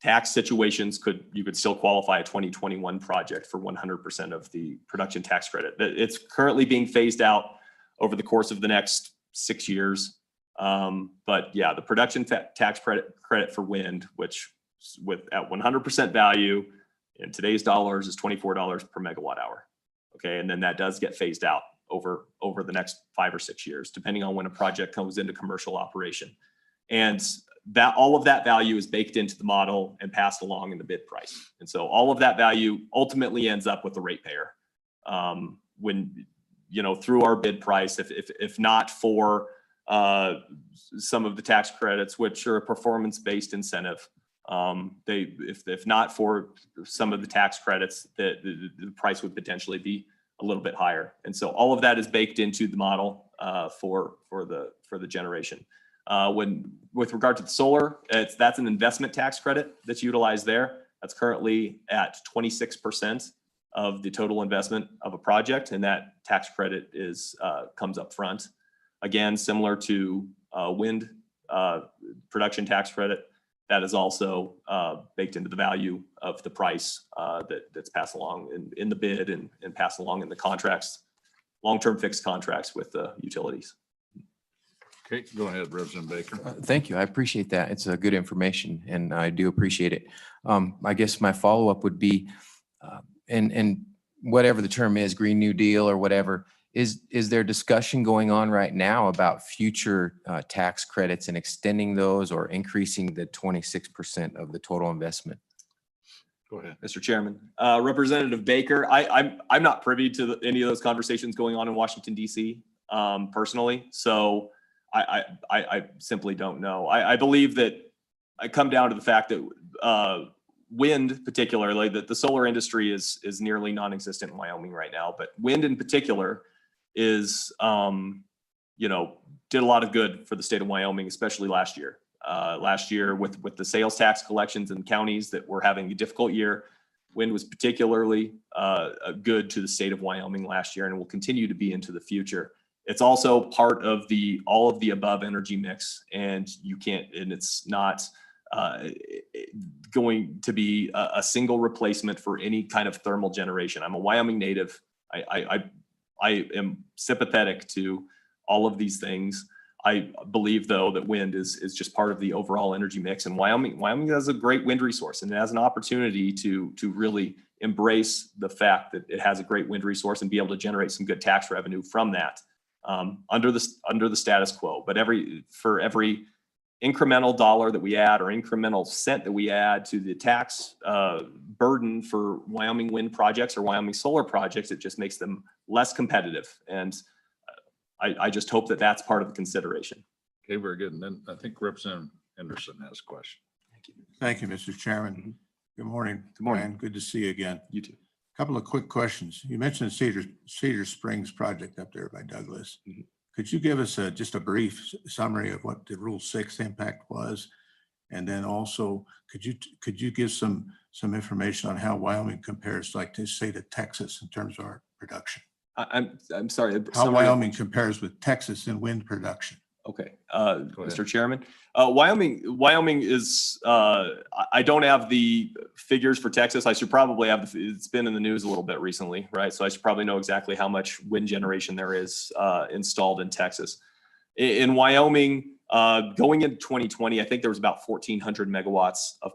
tax situations, you could still qualify a 2021 project for 100% of the production tax credit. It's currently being phased out over the course of the next 6 years. But yeah, the production tax credit for wind, which at 100% value in today's dollars is $24 per megawatt hour. Okay, and then that does get phased out over the next 5 or 6 years, depending on when a project comes into commercial operation. And that all of that value is baked into the model and passed along in the bid price. And so all of that value ultimately ends up with the ratepayer. When, through our bid price, if not for some of the tax credits, which are a performance-based incentive, If not for some of the tax credits, the price would potentially be a little bit higher. And so all of that is baked into the model for the generation. With regard to the solar, that's an investment tax credit that's utilized there. That's currently at 26% of the total investment of a project, and that tax credit comes up front. Again, similar to wind production tax credit, that is also baked into the value of the price that's passed along in the bid and passed along in the contracts, long-term fixed contracts with the utilities. Okay, go ahead, Representative Baker. Thank you. I appreciate that. It's a good information and I do appreciate it. I guess my follow-up would be, and whatever the term is, Green New Deal or whatever, is there discussion going on right now about future tax credits and extending those or increasing the 26% of the total investment? Go ahead. Mr. Chairman, Representative Baker, I'm not privy to any of those conversations going on in Washington, D.C. Personally. So I simply don't know. I believe that I come down to the fact that wind, particularly, that the solar industry is nearly non-existent in Wyoming right now. But wind in particular is, did a lot of good for the state of Wyoming, especially last year. Last year with the sales tax collections in counties that were having a difficult year, wind was particularly good to the state of Wyoming last year and will continue to be into the future. It's also part of all of the above energy mix, and it's not going to be a single replacement for any kind of thermal generation. I'm a Wyoming native. I am sympathetic to all of these things. I believe, though, that wind is just part of the overall energy mix, and Wyoming has a great wind resource, and it has an opportunity to really embrace the fact that it has a great wind resource and be able to generate some good tax revenue from that. Under the status quo, but for every incremental dollar that we add or incremental cent that we add to the tax burden for Wyoming wind projects or Wyoming solar projects, it just makes them less competitive. And I just hope that that's part of the consideration. Okay, very good. And then I think Representative Henderson has a question. Thank you, Mr. Chairman. Good morning. Good morning. Brian. Good to see you again. You too. Couple of quick questions. You mentioned Cedar Springs project up there by Douglas. Mm-hmm. Could you give us just a brief summary of what the Rule 6 impact was? And then also, could you give some information on how Wyoming compares, like to say to Texas in terms of our production? I'm sorry. How Wyoming compares with Texas in wind production? Okay, Mr. Chairman, Wyoming is, I don't have the figures for Texas. I should probably have, it's been in the news a little bit recently, right? So I should probably know exactly how much wind generation there is installed in Texas. In Wyoming, going into 2020, I think there was about 1,400 megawatts of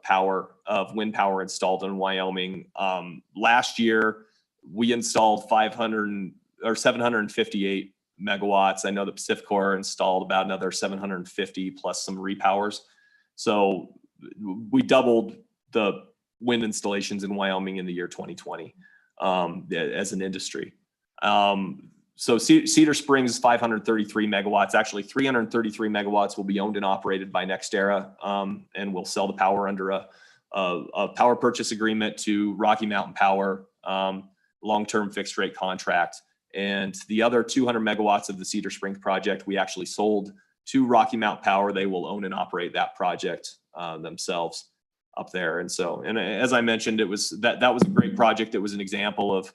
wind power installed in Wyoming. Last year, we installed 758 megawatts. I know that PacifiCorp installed about another 750 plus some repowers. So we doubled the wind installations in Wyoming in the year 2020 as an industry. So Cedar Springs is 533 megawatts. Actually, 333 megawatts will be owned and operated by NextEra, and we'll sell the power under a power purchase agreement to Rocky Mountain Power, long-term fixed rate contract. And the other 200 megawatts of the Cedar Springs project, we actually sold to Rocky Mountain Power. They will own and operate that project themselves up there. And so, and as I mentioned, that was a great project. It was an example of,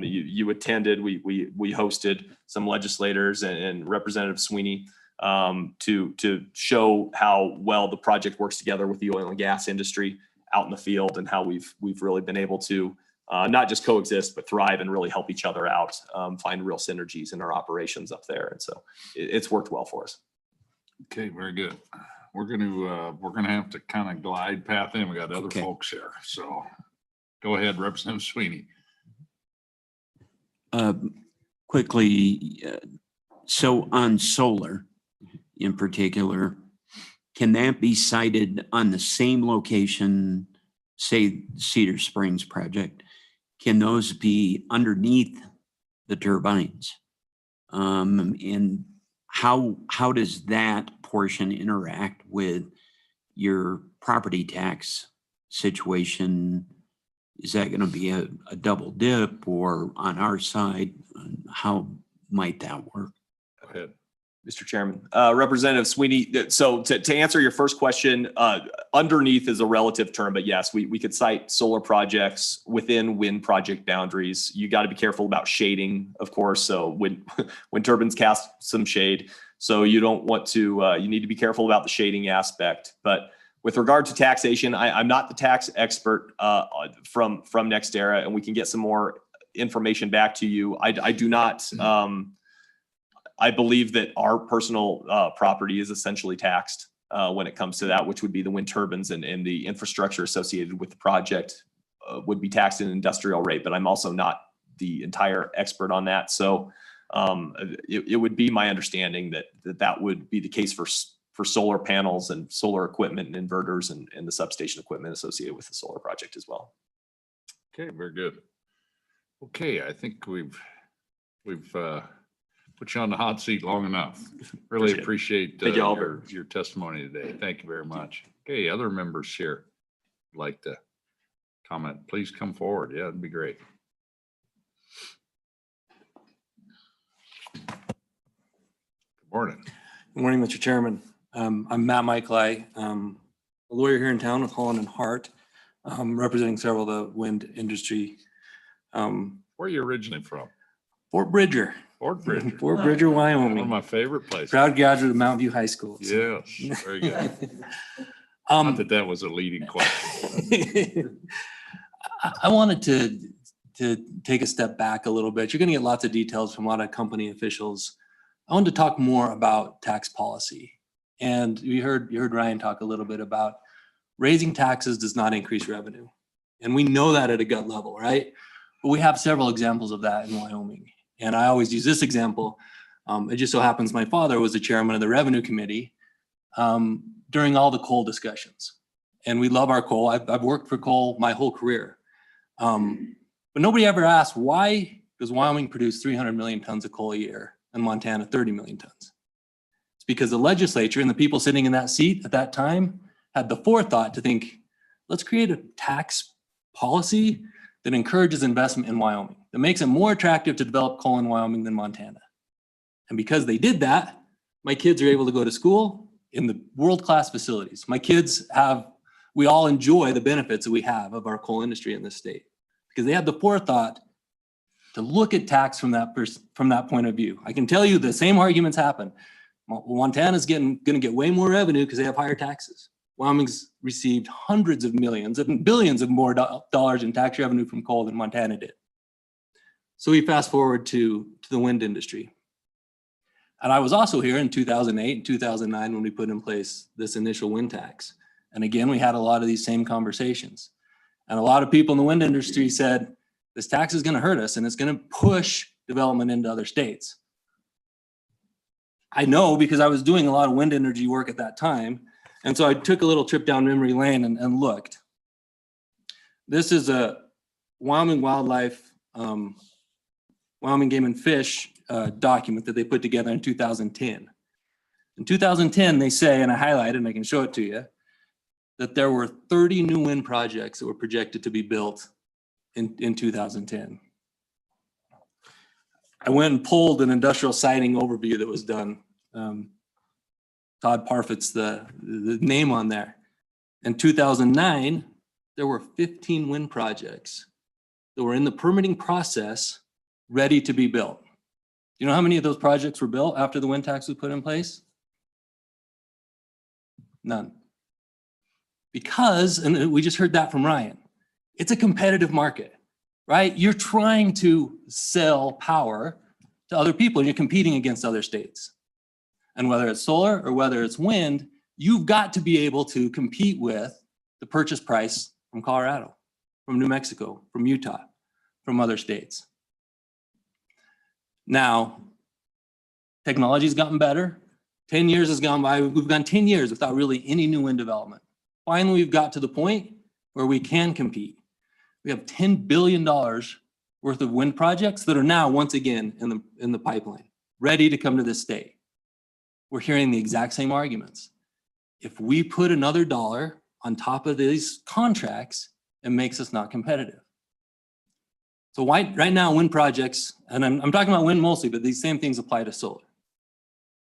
you attended, we hosted some legislators and Representative Sweeney to show how well the project works together with the oil and gas industry out in the field, and how we've really been able to not just coexist, but thrive and really help each other out, find real synergies in our operations up there. And so it's worked well for us. Okay, very good. We're gonna have to kind of glide path in. We got other folks here. So go ahead, Representative Sweeney. Quickly, so on solar in particular, can that be sited on the same location, say Cedar Springs project? Can those be underneath the turbines? And how does that portion interact with your property tax situation, is that going to be a double dip, or on our side, how might that work? Go ahead. Mr. Chairman, Representative Sweeney, so to answer your first question, underneath is a relative term, but yes, we could cite solar projects within wind project boundaries. You got to be careful about shading, of course. So when turbines cast some shade, so you don't want to, you need to be careful about the shading aspect. But with regard to taxation, I'm not the tax expert from NextEra, and we can get some more information back to you. I do not, I believe that our personal property is essentially taxed when it comes to that, which would be the wind turbines and the infrastructure associated with the project would be taxed at an industrial rate, but I'm also not the entire expert on that. So it would be my understanding that would be the case for solar panels and solar equipment and inverters and the substation equipment associated with the solar project as well. Okay, very good. Okay, I think we've put you on the hot seat long enough. Really appreciate your testimony today. Thank you very much. Okay, other members here would like to comment, please come forward. Yeah, it'd be great. Good morning. Good morning, Mr. Chairman. I'm Matt Michaeli. I'm a lawyer here in town with Holland and Hart, representing several of the wind industry. Where are you originally from? Fort Bridger. Fort Bridger. Fort Bridger, Wyoming. One of my favorite places. Proud graduate of Mountain View High School. Yes, very good. Not that was a leading question. I wanted to take a step back a little bit. You're going to get lots of details from a lot of company officials. I wanted to talk more about tax policy. And you heard Ryan talk a little bit about raising taxes does not increase revenue. And we know that at a gut level, right? But we have several examples of that in Wyoming. And I always use this example. It just so happens my father was the chairman of the revenue committee during all the coal discussions. And we love our coal. I've worked for coal my whole career. But nobody ever asked, why does Wyoming produce 300 million tons of coal a year and Montana 30 million tons? It's because the legislature and the people sitting in that seat at that time had the forethought to think, let's create a tax policy that encourages investment in Wyoming, that makes it more attractive to develop coal in Wyoming than Montana. And because they did that, my kids are able to go to school in the world-class facilities. My kids we all enjoy the benefits that we have of our coal industry in this state because they have the forethought to look at tax from that point of view. I can tell you the same arguments happen. Montana's going to get way more revenue because they have higher taxes. Wyoming's received hundreds of millions and billions of more dollars in tax revenue from coal than Montana did. So we fast forward to the wind industry. And I was also here in 2008 and 2009 when we put in place this initial wind tax. And again, we had a lot of these same conversations. And a lot of people in the wind industry said, this tax is going to hurt us and it's going to push development into other states. I know because I was doing a lot of wind energy work at that time. And so I took a little trip down memory lane and looked. This is a Wyoming Wildlife, Wyoming Game and Fish document that they put together in 2010. In 2010, they say, and I highlighted and I can show it to you, that there were 30 new wind projects that were projected to be built in 2010. I went and pulled an industrial siting overview that was done. Todd Parfit's the name on there. In 2009, there were 15 wind projects that were in the permitting process ready to be built. You know how many of those projects were built after the wind tax was put in place? None. Because, and we just heard that from Ryan, it's a competitive market, right? You're trying to sell power to other people and you're competing against other states. And whether it's solar or whether it's wind, you've got to be able to compete with the purchase price from Colorado, from New Mexico, from Utah, from other states. Now, technology's gotten better. 10 years has gone by. We've gone 10 years without really any new wind development. Finally, we've got to the point where we can compete. We have $10 billion worth of wind projects that are now once again in the pipeline, ready to come to this state. We're hearing the exact same arguments. if we put another dollar on top of these contracts, it makes us not competitive. So right now, wind projects, and I'm talking about wind mostly, but these same things apply to solar.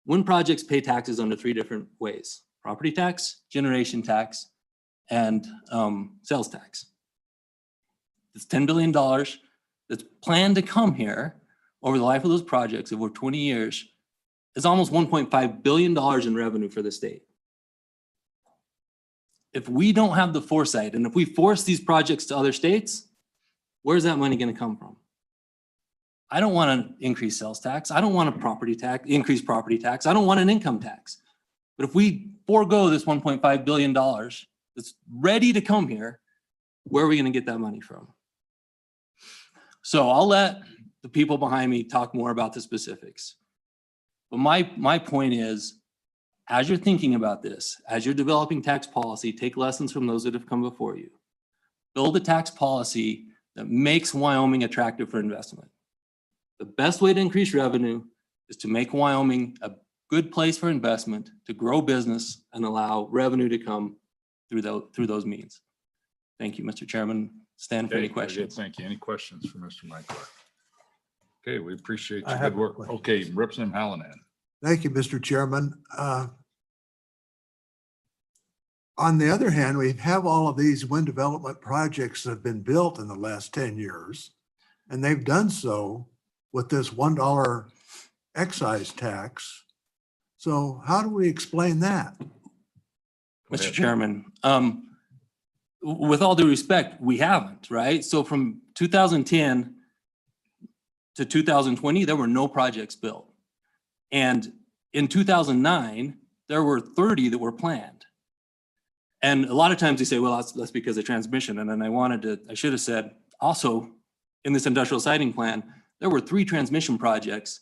Wind projects pay taxes under 3 different ways: property tax, generation tax, and sales tax. It's $10 billion that's planned to come here over the life of those projects over 20 years. It's almost $1.5 billion in revenue for the state. If we don't have the foresight, and if we force these projects to other states, where's that money going to come from? I don't want an increased sales tax. I don't want a property tax, increased property tax. I don't want an income tax. But if we forego this $1.5 billion that's ready to come here, where are we going to get that money from? So I'll let the people behind me talk more about the specifics. But my point is, as you're thinking about this, as you're developing tax policy, take lessons from those that have come before you. Build a tax policy that makes Wyoming attractive for investment. The best way to increase revenue is to make Wyoming a good place for investment, to grow business and allow revenue to come through those means. Thank you, Mr. Chairman. Stand for any Okay, very good. questions. Thank you. Any questions for Mr. Michael? Okay, we appreciate I your have good a work. question. Okay, Representative Hallinan. Thank you, Mr. Chairman. On the other hand, we have all of these wind development projects that have been built in the last 10 years, and they've done so with this $1 excise tax. So how do we explain that? Mr. Chairman, with all due respect, we haven't, right? So from 2010 to 2020, there were no projects built. And in 2009, there were 30 that were planned. And a lot of times they say, well, that's because of transmission. And then I should have said, also in this industrial siting plan, there were 3 transmission projects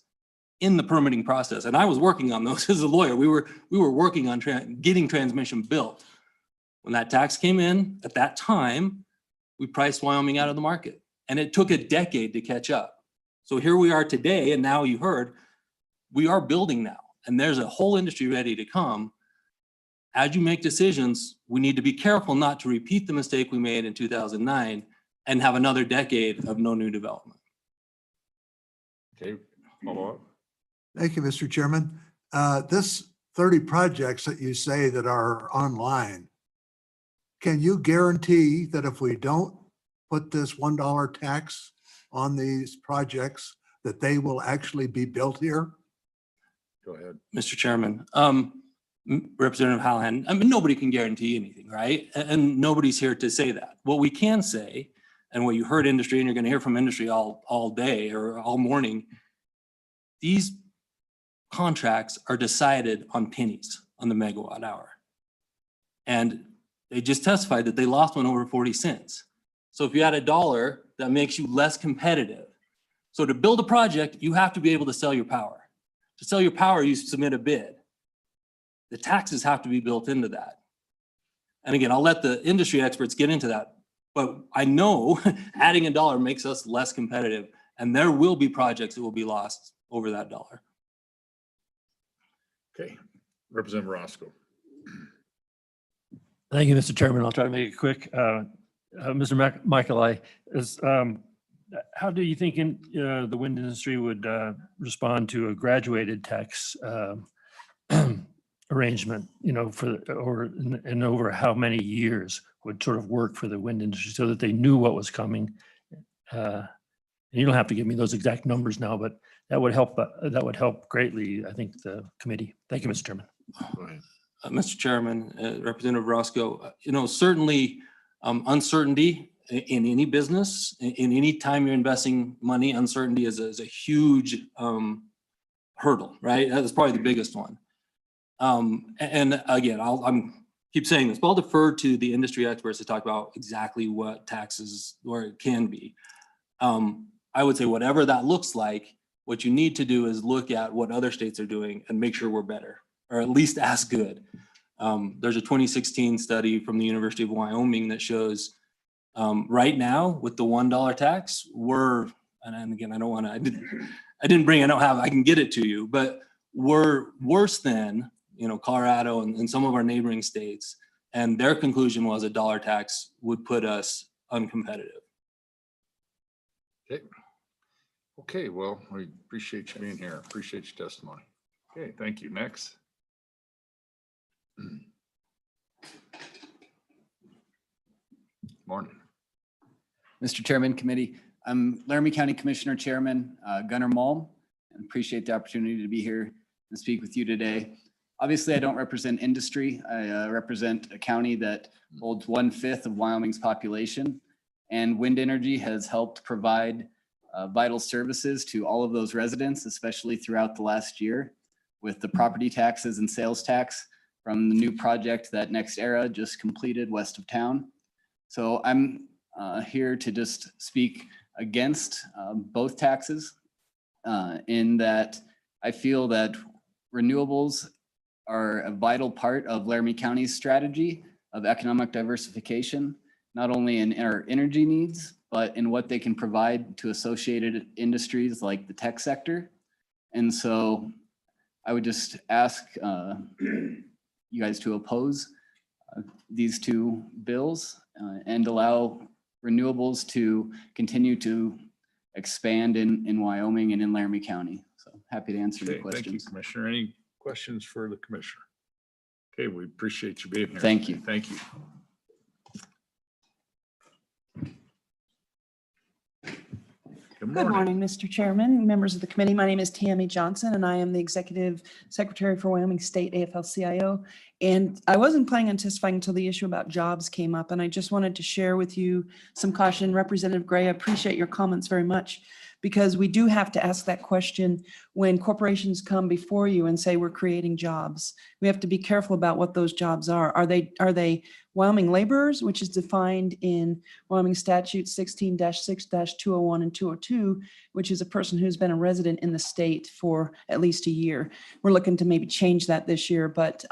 in the permitting process. And I was working on those as a lawyer. We were working on getting transmission built. When that tax came in at that time, we priced Wyoming out of the market. And it took a decade to catch up. So here we are today, and now you heard, we are building now. And there's a whole industry ready to come. As you make decisions, we need to be careful not to repeat the mistake we made in 2009 and have another decade of no new development. Okay, follow up. Thank you, Mr. Chairman. This 30 projects that you say that are online, can you guarantee that if we don't put this $1 tax on these projects, that they will actually be built here? Go ahead. Mr. Chairman, Representative Hallinan, I mean, nobody can guarantee anything, right? And nobody's here to say that. What we can say, and what you heard industry, and you're going to hear from industry all day or all morning, these contracts are decided on pennies on the megawatt hour. And they just testified that they lost one over 40 cents. So if you add $1, that makes you less competitive. So to build a project, you have to be able to sell your power. To sell your power, you submit a bid. The taxes have to be built into that. And again, I'll let the industry experts get into that, but I know adding $1 makes us less competitive, and there will be projects that will be lost over that dollar. Okay, Representative Roscoe. Thank you, Mr. Chairman. I'll try to make it quick. Mr. Michael, how do you think the wind industry would respond to a graduated tax arrangement, and over how many years would sort of work for the wind industry so that they knew what was coming? And you don't have to give me those exact numbers now, but that would help greatly, I think, the committee. Thank you, Mr. Chairman. Go ahead. Mr. Chairman, Representative Roscoe, certainly uncertainty in any business, in any time you're investing money, uncertainty is a huge hurdle, right? That's probably the biggest one. And again, I'm keep saying this, but I'll defer to the industry experts to talk about exactly what taxes or it can be. I would say whatever that looks like, what you need to do is look at what other states are doing and make sure we're better, or at least as good. There's a 2016 study from the University of Wyoming that shows right now with the $1 tax, and again, I don't want to, I didn't bring, I can get it to you, but we're worse than, Colorado and some of our neighboring states. And their conclusion was a dollar tax would put us uncompetitive. Okay. Okay, well, we appreciate you being here. Appreciate your testimony. Okay, thank you. Next. Morning. Mr. Chairman, committee, I'm Laramie County Commissioner Chairman Gunnar Malm, and appreciate the opportunity to be here and speak with you today. Obviously, I don't represent industry. I represent a county that holds 1/5 of Wyoming's population, and wind energy has helped provide vital services to all of those residents, especially throughout the last year with the property taxes and sales tax from the new project that NextEra just completed west of town. So I'm here to just speak against both taxes in that I feel that renewables are a vital part of Laramie County's strategy of economic diversification, not only in our energy needs, but in what they can provide to associated industries like the tech sector. And so I would just ask you guys to oppose these two bills and allow renewables to continue to expand in Wyoming and in Laramie County. So happy to answer your Okay, thank you, questions. Commissioner. Any questions for the commissioner? Okay, we appreciate you being here. Thank you. Thank you. Good morning, Mr. Chairman, members of the committee. My name is Tammy Johnson, and I am the Executive Secretary for Wyoming State AFL-CIO. And I wasn't planning on testifying until the issue about jobs came up, and I just wanted to share with you some caution. Representative Gray, I appreciate your comments very much, because we do have to ask that question when corporations come before you and say we're creating jobs. We have to be careful about what those jobs are. Are they Wyoming laborers, which is defined in Wyoming Statute 16-6-201 and 202, which is a person who's been a resident in the state for at least a year. We're looking to maybe change that this year, but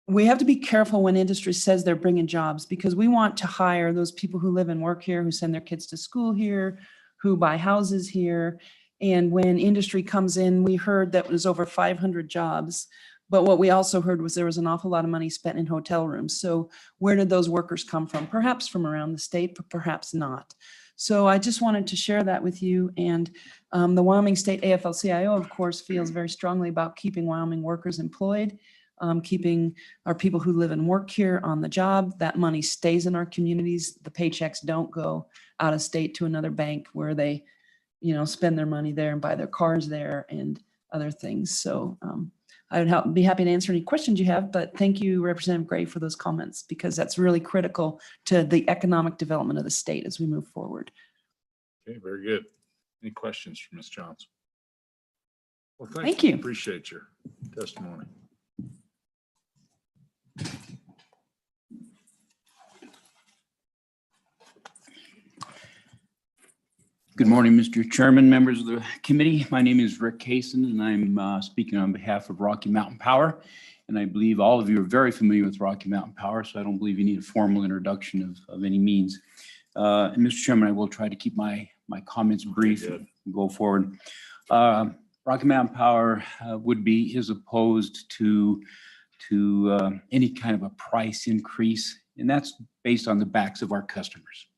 we have to be careful when industry says they're bringing jobs, because we want to hire those people who live and work here, who send their kids to school here, who buy houses here. And when industry comes in, we heard that was over 500 jobs. But what we also heard was there was an awful lot of money spent in hotel rooms. So where did those workers come from? Perhaps from around the state, but perhaps not. So I just wanted to share that with you. And the Wyoming State AFL-CIO, of course, feels very strongly about keeping Wyoming workers employed, keeping our people who live and work here on the job. That money stays in our communities. The paychecks don't go out of state to another bank where they, spend their money there and buy their cars there and other things. So I would be happy to answer any questions you have, but thank you, Representative Gray, for those comments, because that's really critical to the economic development of the state as we move forward. Okay, very good. Any questions for Ms. Johnson? Well, Thank you. Appreciate your testimony. Good morning, Mr. Chairman, members of the committee. My name is Rick Kaysen, and I'm speaking on behalf of Rocky Mountain Power. And I believe all of you are very familiar with Rocky Mountain Power, so I don't believe you need a formal introduction of any means. And Mr. Chairman, I will try to keep my comments brief and go forward. Rocky Mountain Power is opposed to any kind of a price increase, and that's based on the backs of our customers.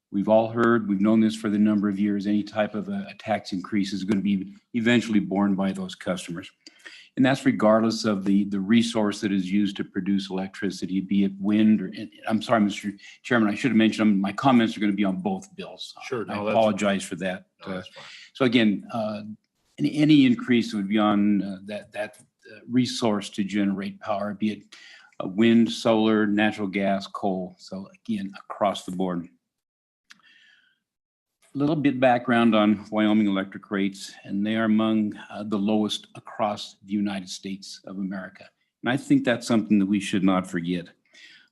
We've all heard, we've known this for the number of years, any type of a tax increase is going to be eventually borne by those customers. And that's regardless of the resource that is used to produce electricity, be it wind or, I'm sorry, Mr. Chairman, I should have mentioned my comments are going to be on both bills. Sure. I apologize for that. No, that's fine. So again, any increase would be on that resource to generate power, be it wind, solar, natural gas, coal. So again, across the board. A little bit background on Wyoming electric rates, and they are among the lowest across the United States of America. And I think that's something that we should not forget.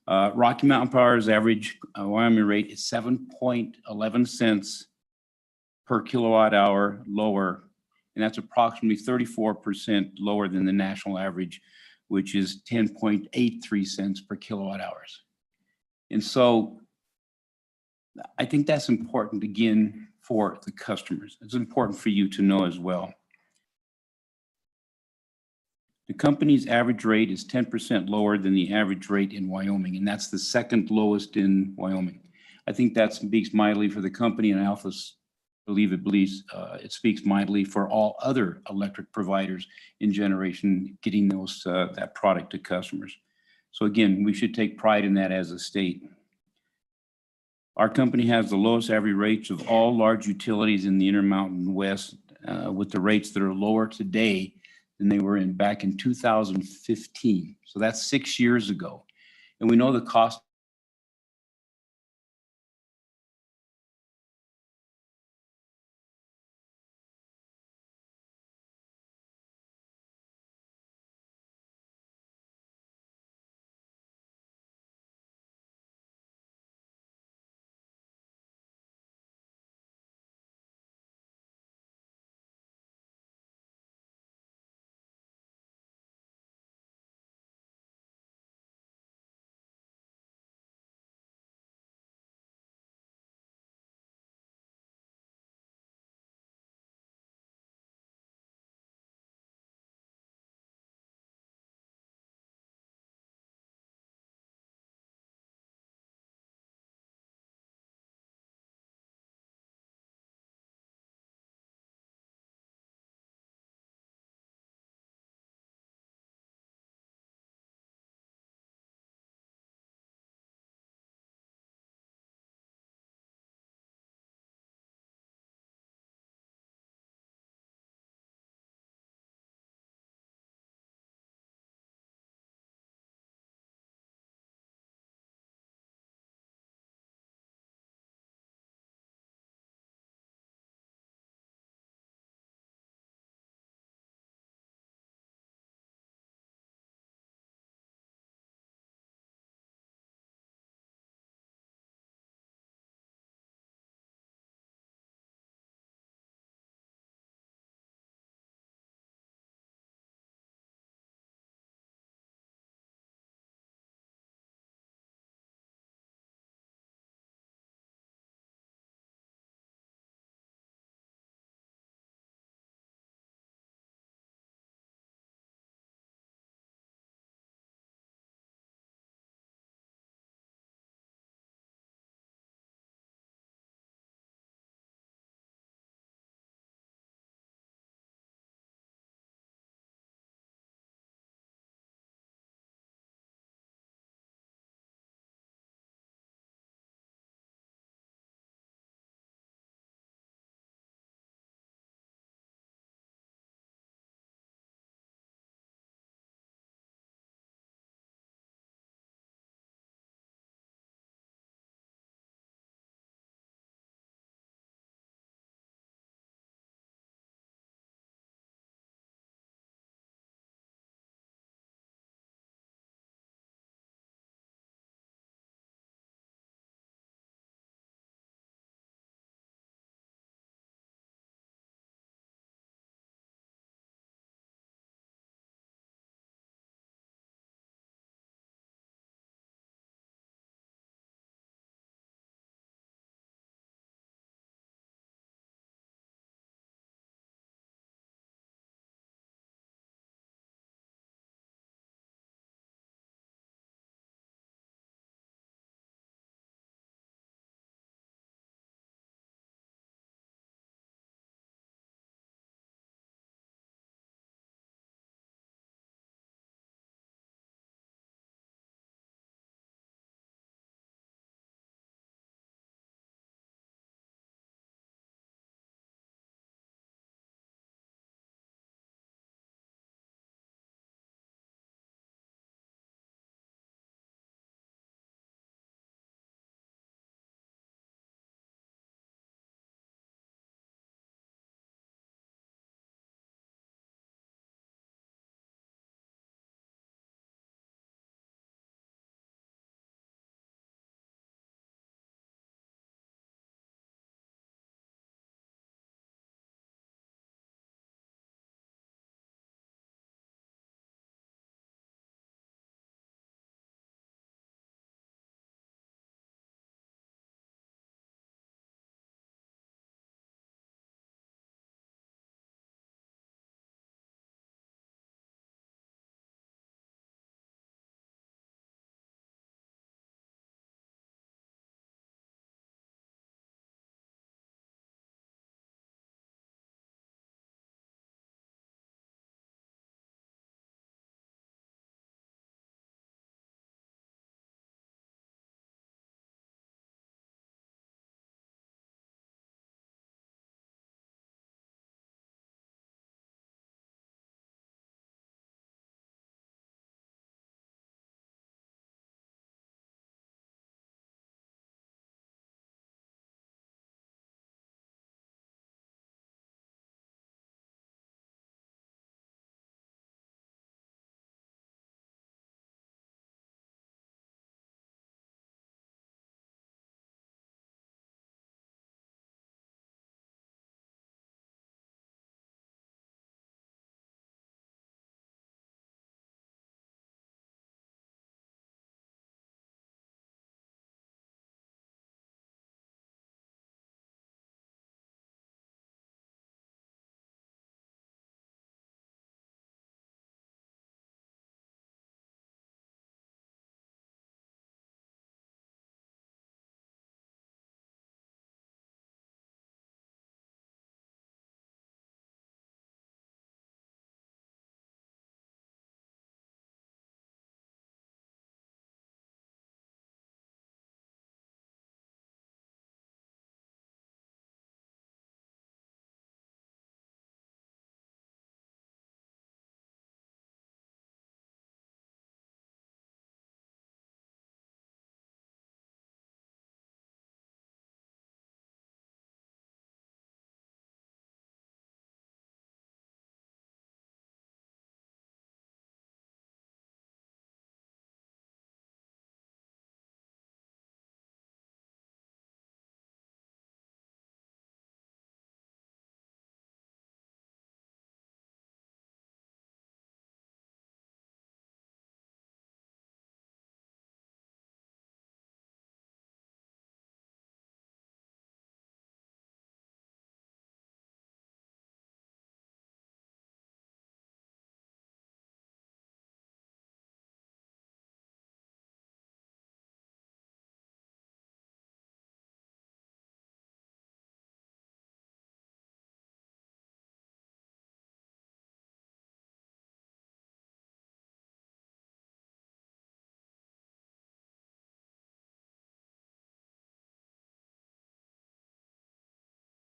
Rocky Mountain Power's average Wyoming rate is 7.11 cents per kilowatt hour lower, and that's approximately 34% lower than the national average, which is 10.83 cents per kilowatt hours. And so I think that's important, again, for the customers. It's important for you to know as well. The company's average rate is 10% lower than the average rate in Wyoming, and that's the second lowest in Wyoming. I think that speaks mightily for the company, and I also believe it speaks mightily for all other electric providers in generation getting that product to customers. So again, we should take pride in that as a state. Our company has the lowest average rates of all large utilities in the Intermountain West, with the rates that are lower today than they were back in 2015. So that's 6 years ago. And we know the cost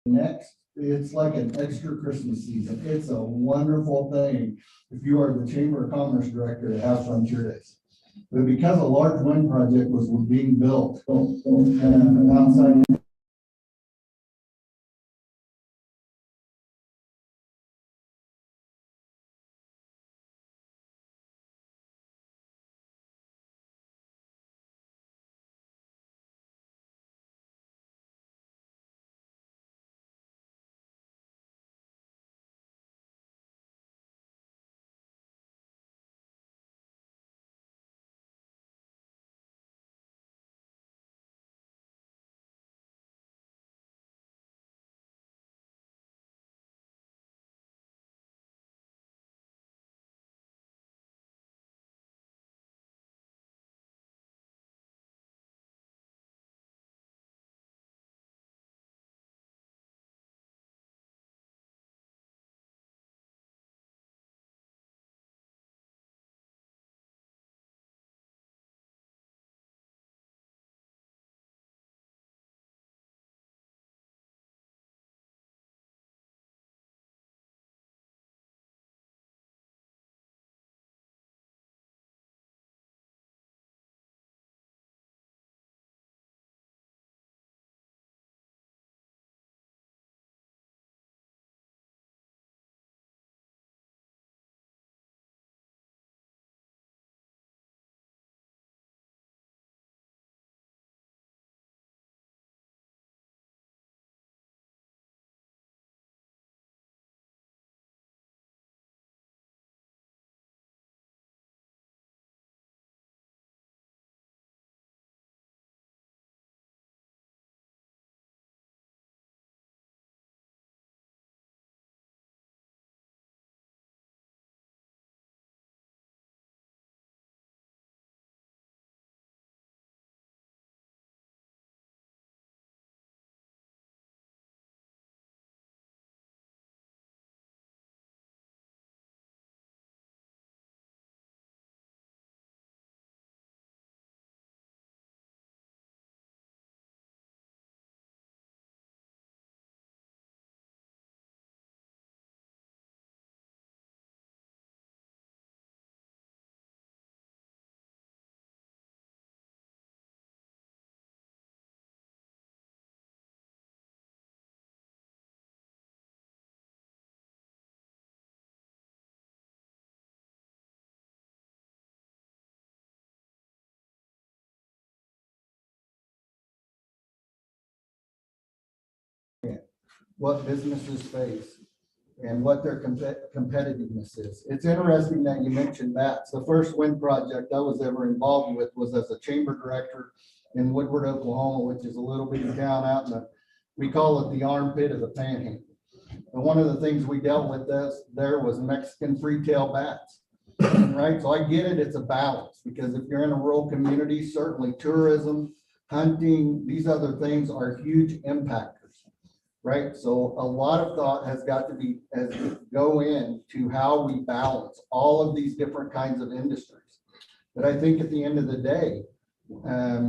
Next, it's like an extra Christmas season. It's a wonderful thing if you are the Chamber of Commerce Director to have Frontier Days. But because a large wind project was being built outside what businesses face and what their competitiveness is. It's interesting that you mentioned that. The first wind project I was ever involved with was as a chamber director in Woodward, Oklahoma, which is a little bitty town out in the, we call it the armpit of the Panhandle. And one of the things we dealt with there was Mexican free-tail bats. Right, so I get it, it's a balance, because if you're in a rural community, certainly tourism, hunting, these other things are huge impactors. Right, so a lot of thought has got to go into how we balance all of these different kinds of industries. But I think at the end of the day,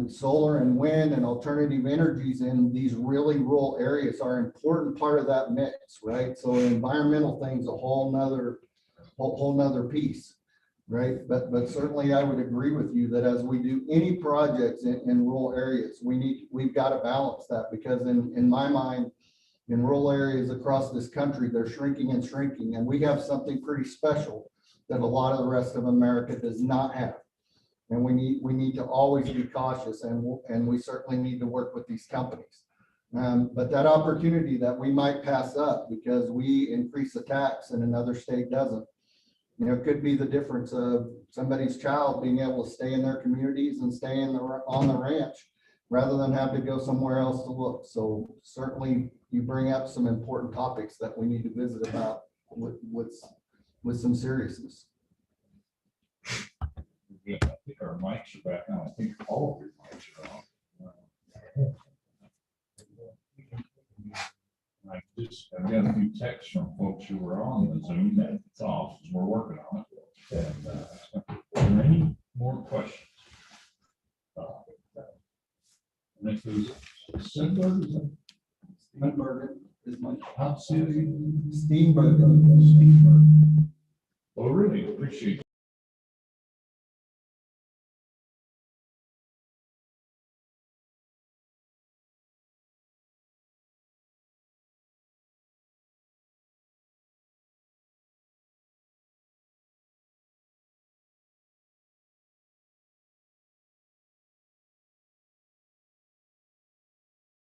solar and wind and alternative energies in these really rural areas are an important part of that mix, right? So environmental things, a whole nother piece, right? But certainly I would agree with you that as we do any projects in rural areas, we've got to balance that, because in my mind, in rural areas across this country, they're shrinking and shrinking, and we have something pretty special that a lot of the rest of America does not have. And we need to always be cautious, and we certainly need to work with these companies. But that opportunity that we might pass up because we increase the tax and another state doesn't, could be the difference of somebody's child being able to stay in their communities and stay on the ranch rather than have to go somewhere else to look. So certainly you bring up some important topics that we need to visit about with some seriousness. I think our mics are back on. I think all of your mics are on. I've got a few texts from folks who were on the Zoom that it's off, we're working on it. And are there any more questions? Next is Sindberg. is my top Steenberg. Well, really appreciate.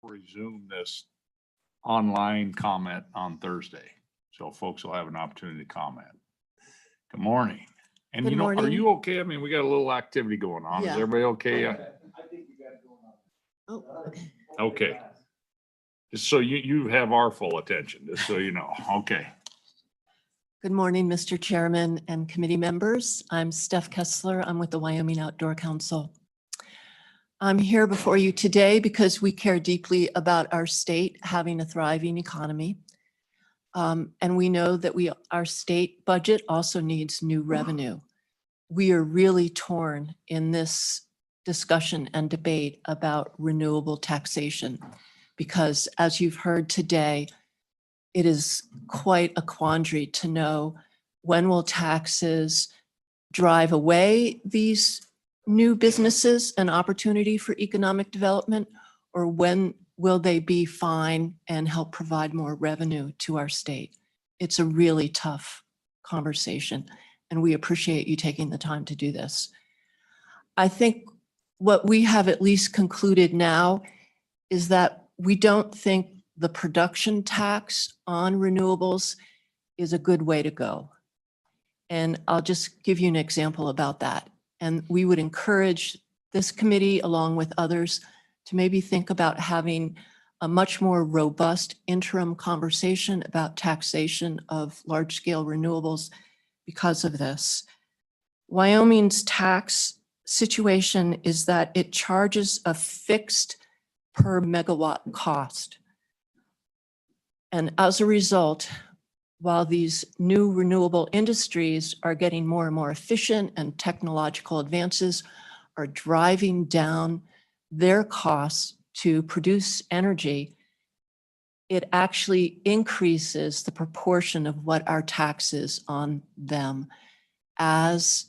Resume this online comment on Thursday. So folks will have an opportunity to comment. Good morning. And Good you know, are morning. you okay? I mean, we got a little activity going on. Is Yeah. everybody okay? Oh, okay. Okay. Just so you have our full attention, just so you know. Okay. Good morning, Mr. Chairman and committee members. I'm Steph Kessler. I'm with the Wyoming Outdoor Council. I'm here before you today because we care deeply about our state having a thriving economy. And we know that our state budget also needs new revenue. We are really torn in this discussion and debate about renewable taxation because, as you've heard today, it is quite a quandary to know when will taxes drive away these new businesses and opportunity for economic development, or when will they be fine and help provide more revenue to our state? It's a really tough conversation, and we appreciate you taking the time to do this. I think what we have at least concluded now is that we don't think the production tax on renewables is a good way to go. And I'll just give you an example about that. And we would encourage this committee, along with others, to maybe think about having a much more robust interim conversation about taxation of large-scale renewables because of this. Wyoming's tax situation is that it charges a fixed per megawatt cost. And as a result, while these new renewable industries are getting more and more efficient and technological advances are driving down their costs to produce energy, it actually increases the proportion of what our tax is on them as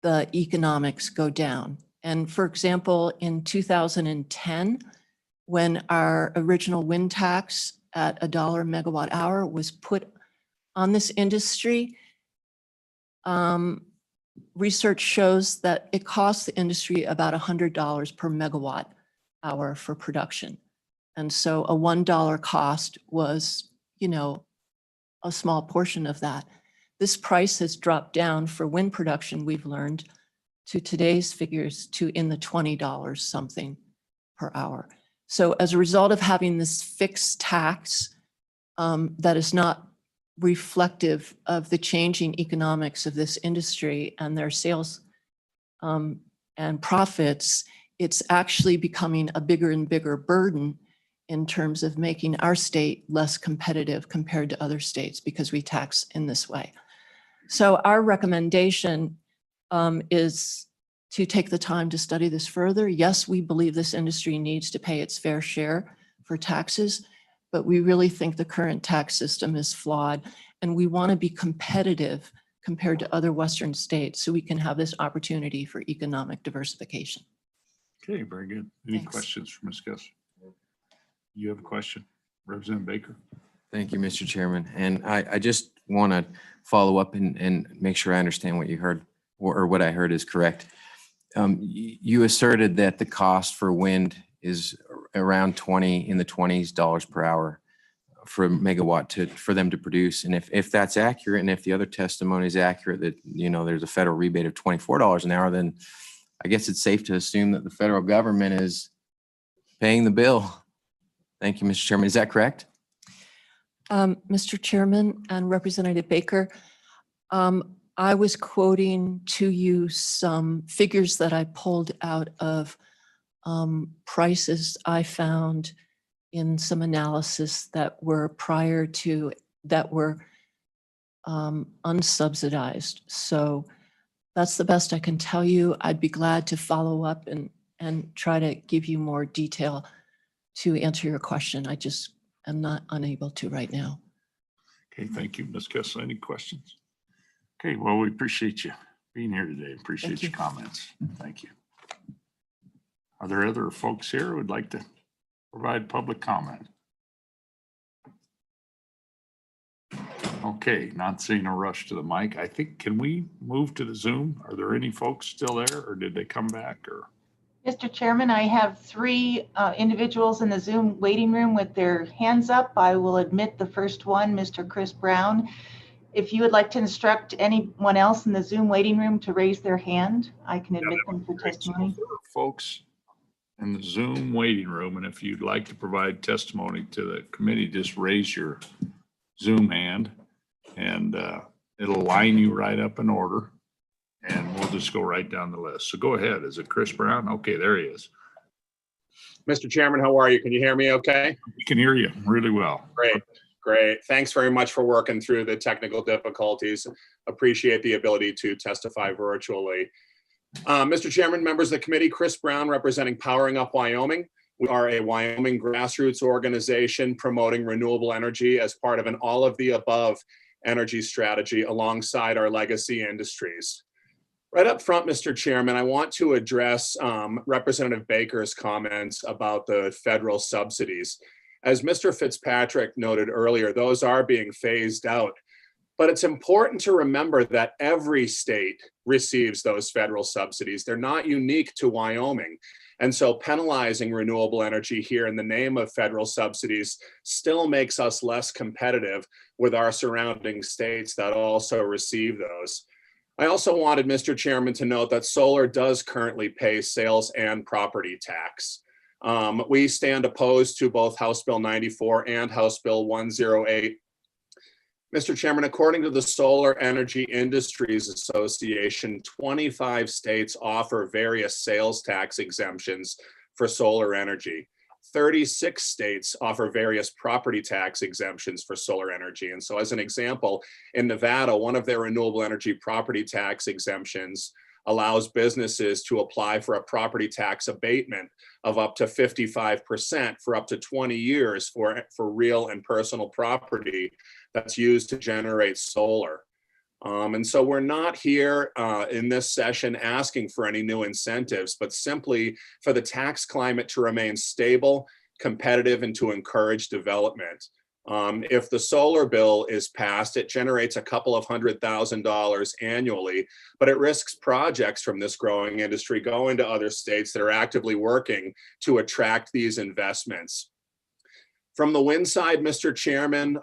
the economics go down. And for example, in 2010, when our original wind tax at $1 megawatt hour was put on this industry, research shows that it costs the industry about $100 per megawatt hour for production. And so a $1 cost was, a small portion of that. This price has dropped down for wind production, we've learned, to today's figures to in the $20 something per hour. So as a result of having this fixed tax that is not reflective of the changing economics of this industry and their sales and profits, it's actually becoming a bigger and bigger burden in terms of making our state less competitive compared to other states because we tax in this way. So our recommendation is to take the time to study this further. Yes, we believe this industry needs to pay its fair share for taxes, but we really think the current tax system is flawed, and we want to be competitive compared to other Western states so we can have this opportunity for economic diversification. Okay, very good. Any Thanks. questions for Ms. Kessler? You have a question? Representative Baker? Thank you, Mr. Chairman. And I just want to follow up and make sure I understand what you heard or what I heard is correct. You asserted that the cost for wind is around in the 20s dollars per hour for a megawatt for them to produce. And if that's accurate, and if the other testimony is accurate that, there's a federal rebate of $24 an hour, then I guess it's safe to assume that the federal government is paying the bill. Thank you, Mr. Chairman. Is that correct? Mr. Chairman and Representative Baker, I was quoting to you some figures that I pulled out of prices I found in some analysis that were unsubsidized. So that's the best I can tell you. I'd be glad to follow up and try to give you more detail to answer your question. I just am not unable to right now. Okay, thank you, Ms. Kessler. Any questions? Okay, well, we appreciate you being here today. Appreciate your comments. Thank you. Are there other folks here who would like to provide public comment? Okay, not seeing a rush to the mic. I think, can we move to the Zoom? Are there any folks still there, or did they come back, or? Mr. Chairman, I have three individuals in the Zoom waiting room with their hands up. I will admit the first one, Mr. Chris Brown. If you would like to instruct anyone else in the Zoom waiting room to raise their hand, I can admit them for testimony. Folks in the Zoom waiting room, and if you'd like to provide testimony to the committee, just raise your Zoom hand and it'll line you right up in order, and we'll just go right down the list. So go ahead. Is it Chris Brown? Okay, there he is. Mr. Chairman, how are you? Can you hear me okay? We can hear you really well. Great, great. Thanks very much for working through the technical difficulties. Appreciate the ability to testify virtually. Mr. Chairman, members of the committee, Chris Brown representing Powering Up Wyoming. We are a Wyoming grassroots organization promoting renewable energy as part of an all of the above energy strategy alongside our legacy industries. Right up front, Mr. Chairman, I want to address Representative Baker's comments about the federal subsidies. As Mr. Fitzpatrick noted earlier, those are being phased out. But it's important to remember that every state receives those federal subsidies. They're not unique to Wyoming. And so penalizing renewable energy here in the name of federal subsidies still makes us less competitive with our surrounding states that also receive those. I also wanted, Mr. Chairman, to note that solar does currently pay sales and property tax. We stand opposed to both House Bill 94 and House Bill 108. Mr. Chairman, according to the Solar Energy Industries Association, 25 states offer various sales tax exemptions for solar energy. 36 states offer various property tax exemptions for solar energy. And so as an example, in Nevada, one of their renewable energy property tax exemptions allows businesses to apply for a property tax abatement of up to 55% for up to 20 years for real and personal property that's used to generate solar. And so we're not here in this session asking for any new incentives, but simply for the tax climate to remain stable, competitive, and to encourage development. If the solar bill is passed, it generates a couple of $100,000 annually, but it risks projects from this growing industry going to other states that are actively working to attract these investments. From the wind side, Mr. Chairman,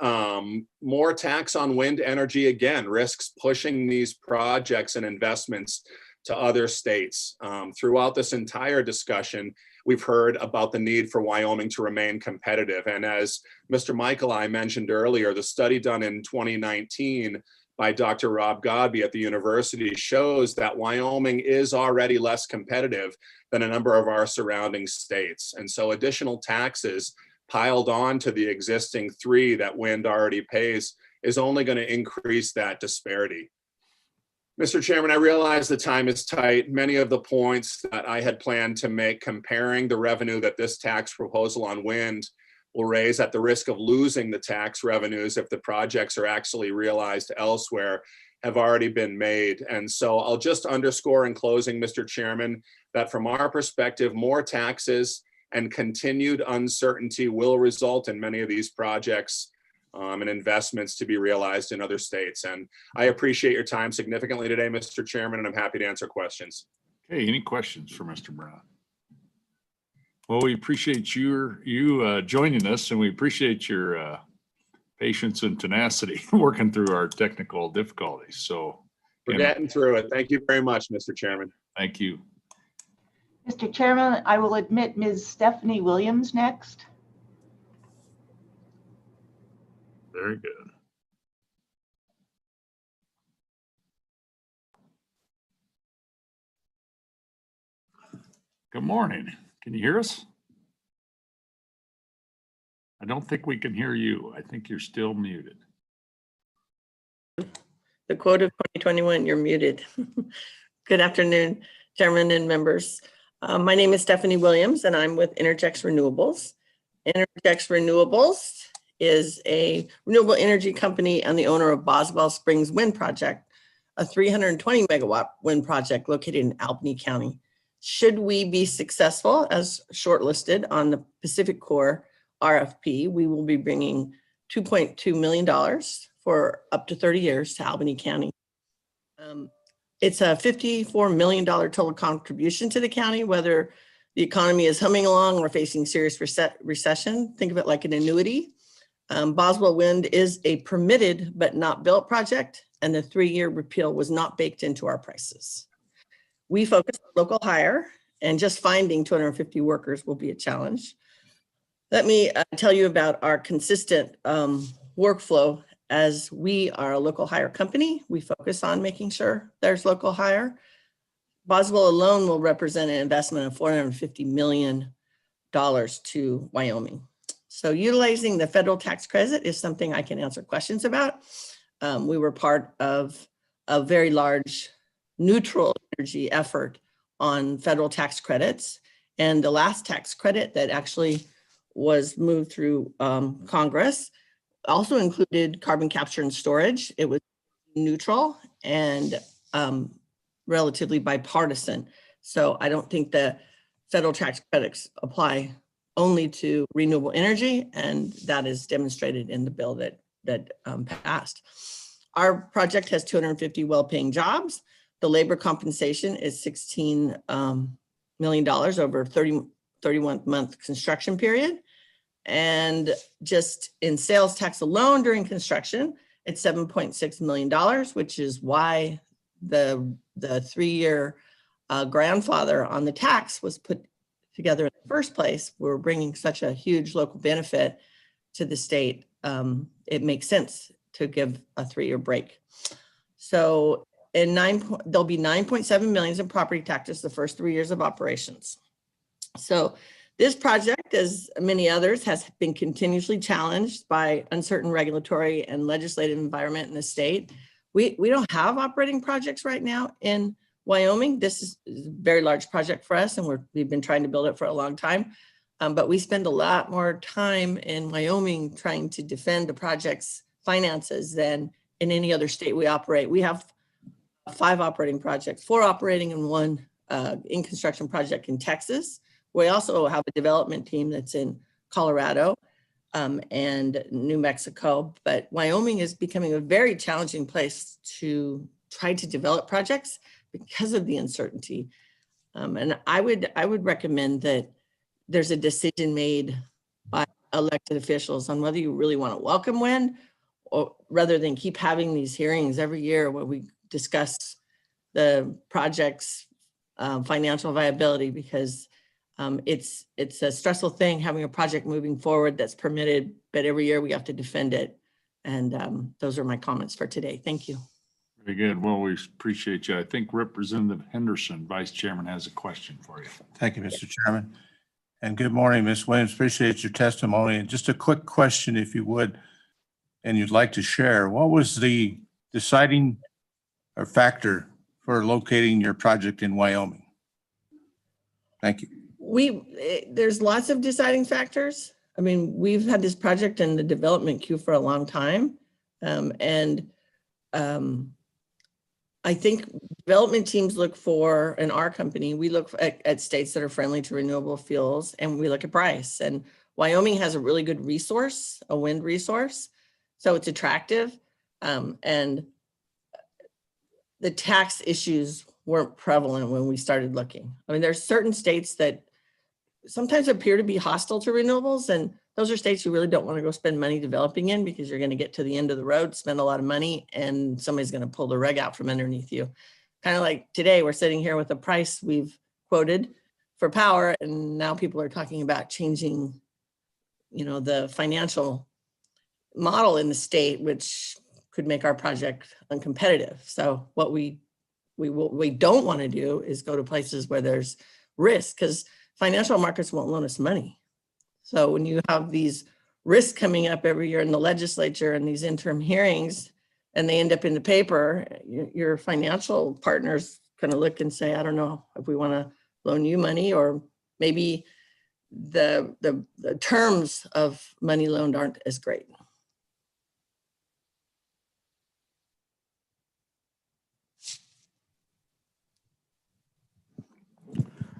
more tax on wind energy again risks pushing these projects and investments to other states. Throughout this entire discussion, we've heard about the need for Wyoming to remain competitive. And as Mr. Michael I mentioned earlier, the study done in 2019 by Dr. Rob Godby at the university shows that Wyoming is already less competitive than a number of our surrounding states. And so additional taxes piled on to the existing 3 that wind already pays is only going to increase that disparity. Mr. Chairman, I realize the time is tight. Many of the points that I had planned to make comparing the revenue that this tax proposal on wind will raise at the risk of losing the tax revenues if the projects are actually realized elsewhere have already been made. And so I'll just underscore in closing, Mr. Chairman, that from our perspective, more taxes and continued uncertainty will result in many of these projects and investments to be realized in other states. And I appreciate your time significantly today, Mr. Chairman, and I'm happy to answer questions. Okay, any questions for Mr. Brown? Well, we appreciate you joining us, and we appreciate your patience and tenacity working through our technical difficulties. So we're getting through it. Thank you very much, Mr. Chairman. Thank you. Mr. Chairman, I will admit Ms. Stephanie Williams next. Very good. Good morning. Can you hear us? I don't think we can hear you. I think you're still muted. The quote of 2021, you're muted. Good afternoon, Chairman and members. My name is Stephanie Williams, and I'm with Interjex Renewables. Interjex Renewables is a renewable energy company and the owner of Boswell Springs Wind Project, a 320 megawatt wind project located in Albany County. Should we be successful as shortlisted on the Pacific Core RFP, we will be bringing $2.2 million for up to 30 years to Albany County. It's a $54 million total contribution to the county, whether the economy is humming along or facing serious recession. Think of it like an annuity. Boswell Wind is a permitted but not built project, and the 3-year repeal was not baked into our prices. We focus on local hire, and just finding 250 workers will be a challenge. Let me tell you about our consistent workflow. As we are a local hire company, we focus on making sure there's local hire. Boswell alone will represent an investment of $450 million to Wyoming. So utilizing the federal tax credit is something I can answer questions about. We were part of a very large neutral energy effort on federal tax credits. And the last tax credit that actually was moved through Congress also included carbon capture and storage. It was neutral and relatively bipartisan. So I don't think the federal tax credits apply only to renewable energy, and that is demonstrated in the bill that passed. Our project has 250 well-paying jobs. The labor compensation is $16 million over a 31-month construction period. And just in sales tax alone during construction, it's $7.6 million, which is why the 3-year grandfather on the tax was put together in the first place. We're bringing such a huge local benefit to the state. It makes sense to give a 3-year break. So there'll be 9.7 million in property taxes the first 3 years of operations. So this project, as many others, has been continuously challenged by uncertain regulatory and legislative environment in the state. We don't have operating projects right now in Wyoming. This is a very large project for us, and we've been trying to build it for a long time. But we spend a lot more time in Wyoming trying to defend the project's finances than in any other state we operate. We have 5 operating projects, 4 operating and 1 in construction project in Texas. We also have a development team that's in Colorado and New Mexico, but Wyoming is becoming a very challenging place to try to develop projects because of the uncertainty. And I would recommend that there's a decision made by elected officials on whether you really want to welcome wind, or rather than keep having these hearings every year where we discuss the project's financial viability, because it's a stressful thing having a project moving forward that's permitted, but every year we have to defend it. And those are my comments for today. Thank you. Very good. Well, we appreciate you. I think Representative Henderson, Vice Chairman, has a question for you. Thank you, Mr. Chairman. And good morning, Ms. Williams. Appreciate your testimony. And just a quick question, if you would, and you'd like to share, what was the deciding or factor for locating your project in Wyoming? Thank you. There's lots of deciding factors. I mean, we've had this project in the development queue for a long time. I think development teams look for, in our company, we look at states that are friendly to renewable fuels, and we look at price. And Wyoming has a really good resource, a wind resource, so it's attractive. And the tax issues weren't prevalent when we started looking. I mean, there's certain states that sometimes appear to be hostile to renewables, and those are states you really don't want to go spend money developing in, because you're going to get to the end of the road, spend a lot of money, and somebody's going to pull the rug out from underneath you. Kind of like today, we're sitting here with the price we've quoted for power, and now people are talking about changing, the financial model in the state, which could make our project uncompetitive. So what we don't want to do is go to places where there's risk, because financial markets won't loan us money. So when you have these risks coming up every year in the legislature and these interim hearings, and they end up in the paper, your financial partners kind of look and say, I don't know if we want to loan you money, or maybe the terms of money loaned aren't as great.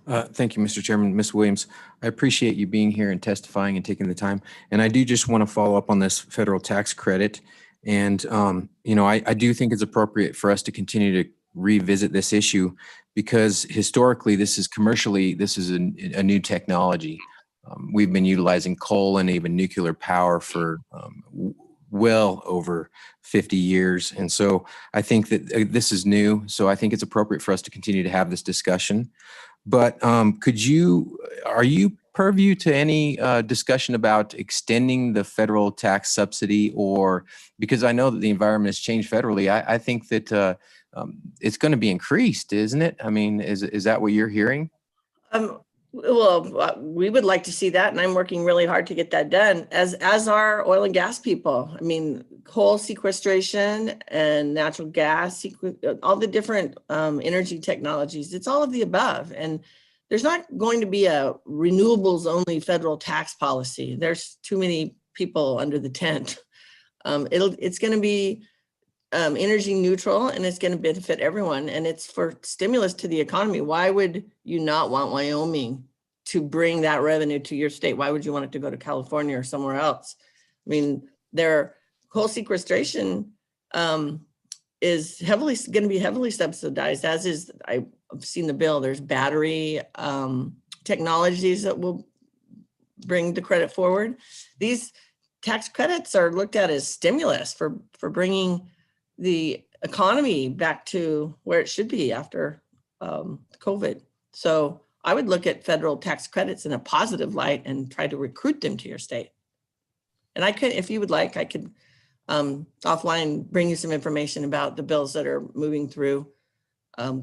Thank you, Mr. Chairman. Ms. Williams, I appreciate you being here and testifying and taking the time. And I do just want to follow up on this federal tax credit. And, I do think it's appropriate for us to continue to revisit this issue because historically, this is a new technology. We've been utilizing coal and even nuclear power for well over 50 years. And so I think that this is new. So I think it's appropriate for us to continue to have this discussion. But are you purview to any discussion about extending the federal tax subsidy, or because I know that the environment has changed federally, I think that it's going to be increased, isn't it? I mean, is that what you're hearing? Well, we would like to see that, and I'm working really hard to get that done, as are oil and gas people. I mean, coal sequestration and natural gas, all the different energy technologies, it's all of the above. And there's not going to be a renewables only federal tax policy. There's too many people under the tent. It's going to be energy neutral, and it's going to benefit everyone, and it's for stimulus to the economy. Why would you not want Wyoming to bring that revenue to your state? Why would you want it to go to California or somewhere else? I mean, their coal sequestration is going to be heavily subsidized, as is, I've seen the bill, there's battery technologies that will bring the credit forward. These tax credits are looked at as stimulus for bringing the economy back to where it should be after COVID. So I would look at federal tax credits in a positive light and try to recruit them to your state. And I could, if you would like, I could offline bring you some information about the bills that are moving through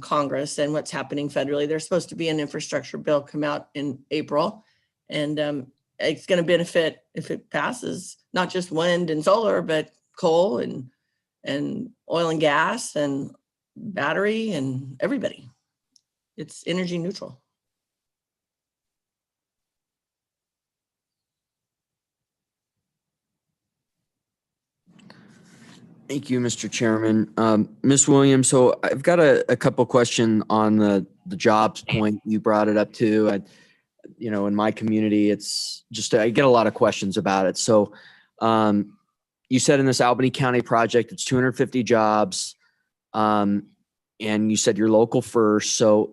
Congress and what's happening federally. There's supposed to be an infrastructure bill come out in April, and it's going to benefit, if it passes, not just wind and solar, but coal and oil and gas and battery and everybody. It's energy neutral. Thank you, Mr. Chairman. Ms. Williams, so I've got a couple questions on the jobs point. You brought it up too. In my community, it's just, I get a lot of questions about it. So you said in this Albany County project, it's 250 jobs. And you said you're local first. So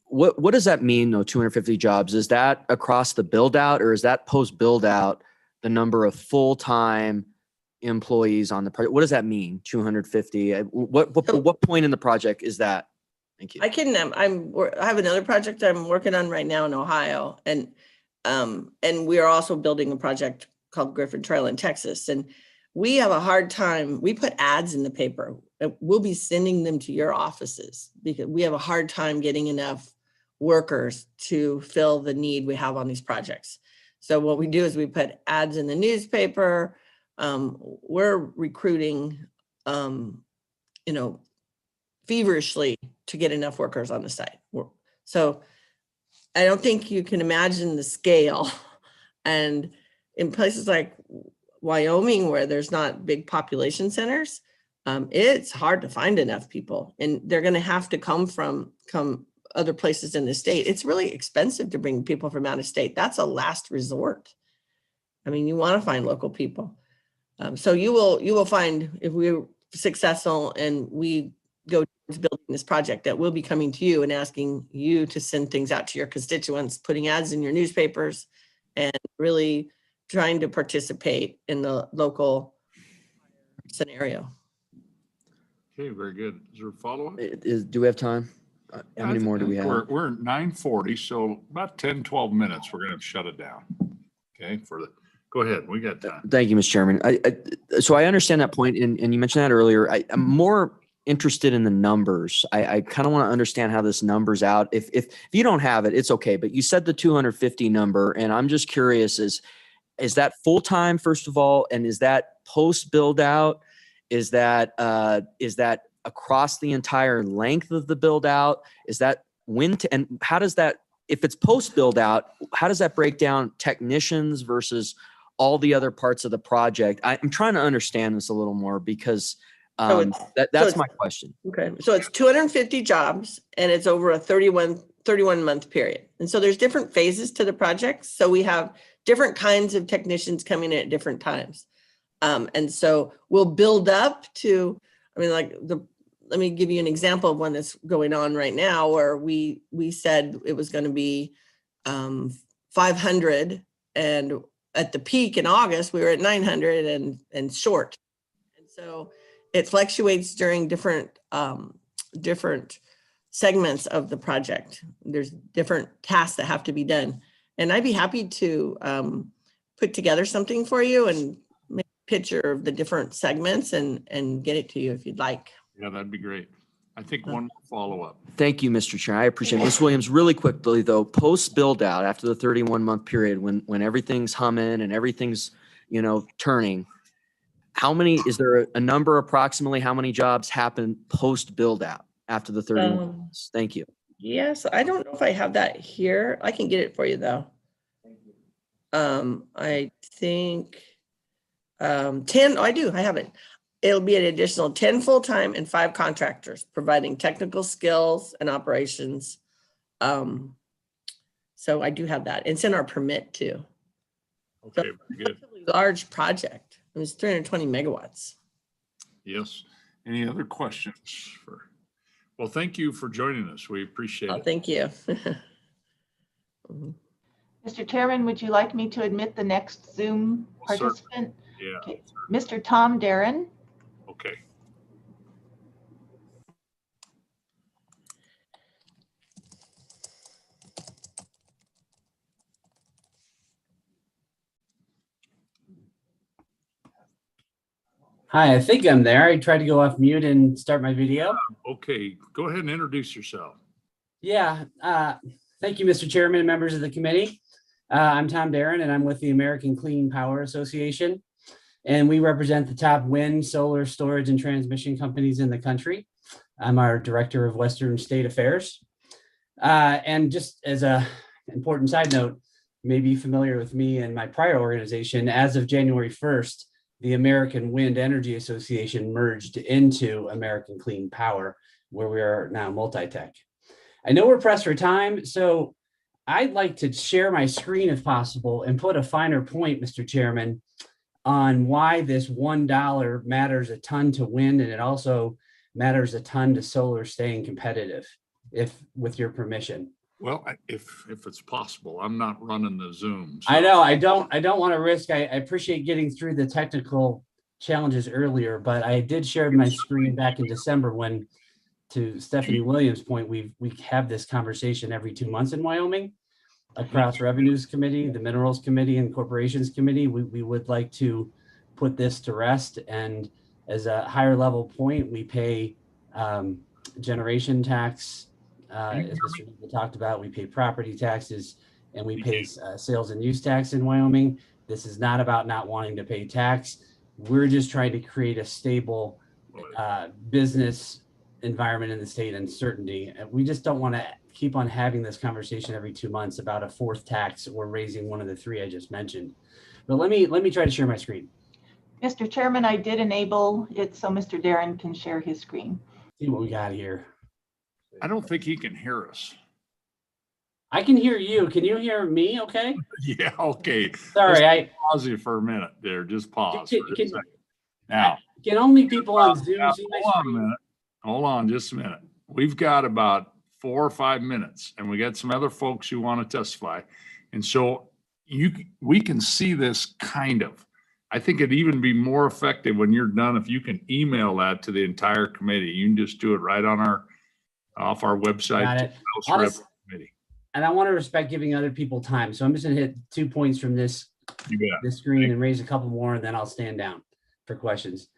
what does that mean though, 250 jobs? Is that across the build out, or is that post build out the number of full-time employees on the project? What does that mean? 250? What point in the project is that? Thank you. I have another project I'm working on right now in Ohio, and we are also building a project called Griffin Trail in Texas. And we have a hard time. We put ads in the paper. We'll be sending them to your offices because we have a hard time getting enough workers to fill the need we have on these projects. So what we do is we put ads in the newspaper. We're recruiting, feverishly to get enough workers on the site. So I don't think you can imagine the scale. And in places like Wyoming, where there's not big population centers, it's hard to find enough people, and they're going to have to come other places in the state. It's really expensive to bring people from out of state. That's a last resort. I mean, you want to find local people. So you will find, if we're successful and we go to building this project, that we'll be coming to you and asking you to send things out to your constituents, putting ads in your newspapers, and really trying to participate in the local scenario. Okay, very good. Is there a follow-up? Do we have time? How many more do we have? We're at 9:40, so about 10, 12 minutes, we're going to shut it down. Okay, go ahead. We got time. Thank you, Mr. Chairman. So I understand that point, and you mentioned that earlier. I'm more interested in the numbers. I kind of want to understand how this numbers out. If you don't have it, it's okay. But you said the 250 number, and I'm just curious: is that full time, first of all, and is that post build out? Is that across the entire length of the build out? Is that and how does that if it's post build out, how does that break down technicians versus all the other parts of the project? I'm trying to understand this a little more because that's my question. Okay, so it's 250 jobs and it's over a 31 month period. And so there's different phases to the project. So we have different kinds of technicians coming in at different times. And so we'll build up to, let me give you an example of one that's going on right now where we said it was going to be 500, and at the peak in August, we were at 900 and short. And so it fluctuates during different segments of the project. There's different tasks that have to be done. And I'd be happy to put together something for you and make a picture of the different segments and get it to you if you'd like. Yeah, that'd be great. I think one more follow-up. Thank you, Mr. Chair. I appreciate it. Ms. Williams, really quickly though, post build out after the 31-month period, when everything's humming and everything's, turning, is there a number approximately how many jobs happen post build out after the 31 months? Thank you. Yes, I don't know if I have that here. I can get it for you though. I think 10, I do, I have it. It'll be an additional 10 full-time and 5 contractors providing technical skills and operations. So I do have that. It's in our permit too. Okay, so very good. It's a large project. It was 320 megawatts. Yes. Any other questions? Well, thank you for joining us. We appreciate it. Thank you. Mr. Chairman, would you like me to admit the next Zoom participant? Yeah. Okay. Mr. Tom Darren. Okay. Hi, I think I'm there. I tried to go off mute and start my video. Okay, go ahead and introduce yourself. Yeah, thank you, Mr. Chairman and members of the committee. I'm Tom Darren and I'm with the American Clean Power Association. And we represent the top wind, solar, storage, and transmission companies in the country. I'm our Director of Western State Affairs. And just as an important side note, you may be familiar with me and my prior organization. As of January 1st, the American Wind Energy Association merged into American Clean Power, where we are now Multitech. I know we're pressed for time, so I'd like to share my screen if possible and put a finer point, Mr. Chairman, on why this $1 matters a ton to wind, and it also matters a ton to solar staying competitive, with your permission. Well, if it's possible, I'm not running the Zoom. I know I don't want to risk. I appreciate getting through the technical challenges earlier, but I did share my screen back in December when, to Stephanie Williams' point, we have this conversation every 2 months in Wyoming across Revenues Committee, the Minerals Committee, and Corporations Committee. We would like to put this to rest, and as a higher level point, we pay generation tax. As Mr. Neal talked about, we pay property taxes and we pay sales and use tax in Wyoming. This is not about not wanting to pay tax. We're just trying to create a stable business environment in the state and certainty. We just don't want to keep on having this conversation every 2 months about a fourth tax or raising one of the 3 I just mentioned. But let me try to share my screen. Mr. Chairman, I did enable it so Mr. Darren can share his screen. See what we got here. I don't think he can hear us. I can hear you. Can you hear me? Okay. Yeah. Okay. Sorry, I pause you for a minute there. Just pause. Now, can only people on Zoom see my hold on a screen? minute. Hold on just a minute. We've got about 4 or 5 minutes, and we got some other folks who want to testify, and so we can see this kind of. I think it'd even be more effective when you're done if you can email that to the entire committee. You can just do it right on off our website. Got it. House Rep Committee. And I want to respect giving other people time. So I'm just going to hit 2 points from this screen and raise a couple more, and then I'll stand down for questions.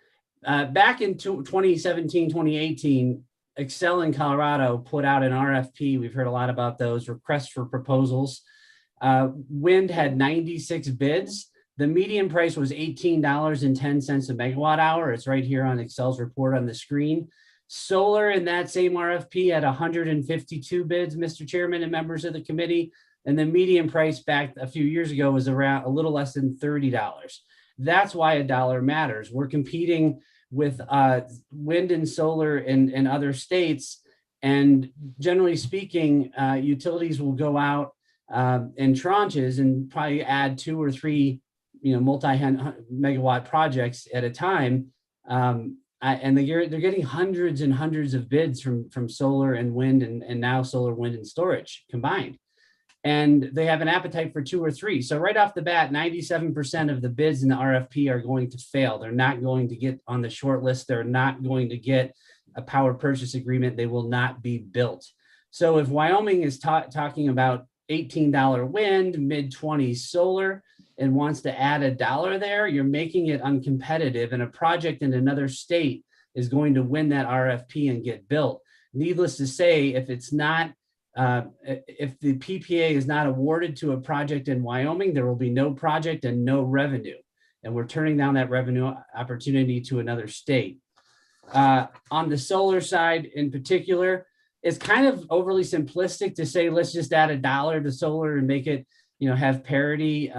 Back in 2017, 2018, Excel in Colorado put out an RFP. We've heard a lot about those requests for proposals. Wind had 96 bids. The median price was $18.10 a megawatt hour. It's right here on Excel's report on the screen. Solar in that same RFP had 152 bids, Mr. Chairman and members of the committee. And the median price back a few years ago was around a little less than $30. That's why a dollar matters. We're competing with wind and solar in other states. And generally speaking, utilities will go out in tranches and probably add 2 or 3, multi-megawatt projects at a time. And they're getting hundreds and hundreds of bids from solar and wind and now solar, wind, and storage combined. And they have an appetite for 2 or 3. So right off the bat, 97% of the bids in the RFP are going to fail. They're not going to get on the short list. They're not going to get a power purchase agreement. They will not be built. So if Wyoming is talking about $18 wind, mid-20s solar, and wants to add $1 there, you're making it uncompetitive. And a project in another state is going to win that RFP and get built. Needless to say, if it's not, if the PPA is not awarded to a project in Wyoming, there will be no project and no revenue. And we're turning down that revenue opportunity to another state. On the solar side in particular, it's kind of overly simplistic to say, let's just add $1 to solar and make it, have parity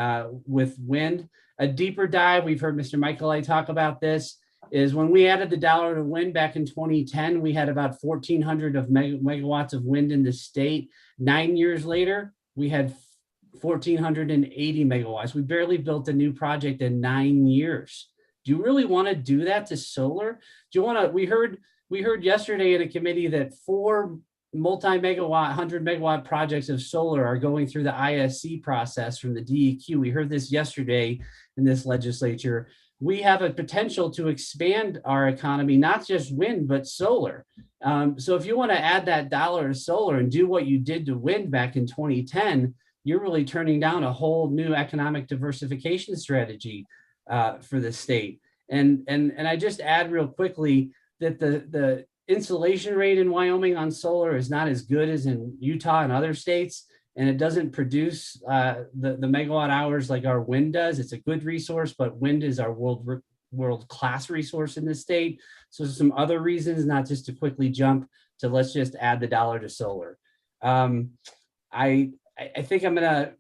with wind. A deeper dive, we've heard Mr. Michael talk about this, is when we added the $1 to wind back in 2010, we had about 1,400 of megawatts of wind in the state. 9 years later, we had 1,480 megawatts. We barely built a new project in 9 years. Do you really want to do that to solar? Do you want to, we heard yesterday in a committee that 4 multi-megawatt, 100 megawatt projects of solar are going through the ISC process from the DEQ. We heard this yesterday in this legislature. We have a potential to expand our economy, not just wind, but solar. So if you want to add that $1 to solar and do what you did to wind back in 2010, you're really turning down a whole new economic diversification strategy for the state. And I just add real quickly that the installation rate in Wyoming on solar is not as good as in Utah and other states, and it doesn't produce the megawatt hours like our wind does. It's a good resource, but wind is our world-class resource in this state. So some other reasons, not just to quickly jump to let's just add the $1 to solar. I think I'm gonna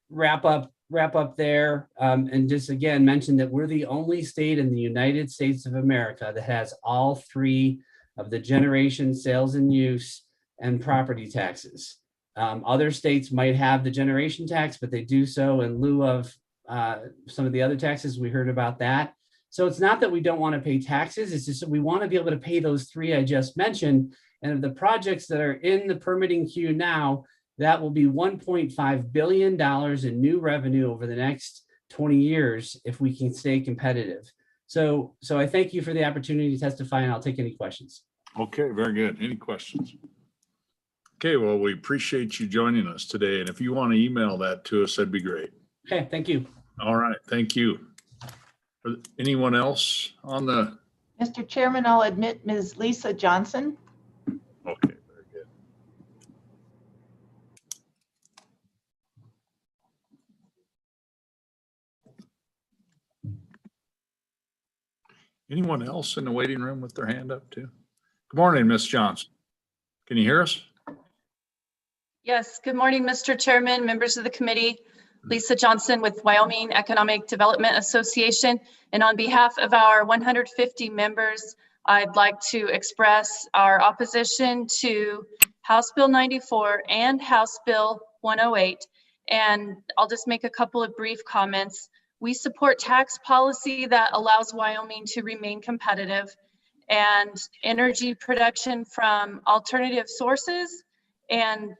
wrap up there and just again mention that we're the only state in the United States of America that has all 3 of the generation, sales and use, and property taxes. Other states might have the generation tax, but they do so in lieu of some of the other taxes. We heard about that. So it's not that we don't want to pay taxes, it's just that we want to be able to pay those 3 I just mentioned. And of the projects that are in the permitting queue now, that will be $1.5 billion in new revenue over the next 20 years if we can stay competitive. So I thank you for the opportunity to testify, and I'll take any questions. Okay, very good. Any questions? Okay, well, we appreciate you joining us today. And if you want to email that to us, that'd be great. Okay, thank you. All right, thank you. Anyone else on the? Mr. Chairman, I'll admit Ms. Lisa Johnson. Okay, very good. Anyone else in the waiting room with their hand up too? Good morning, Ms. Johnson. Can you hear us? Yes, good morning, Mr. Chairman, members of the committee. Lisa Johnson with Wyoming Economic Development Association. And on behalf of our 150 members, I'd like to express our opposition to House Bill 94 and House Bill 108. And I'll just make a couple of brief comments. We support tax policy that allows Wyoming to remain competitive and energy production from alternative sources. And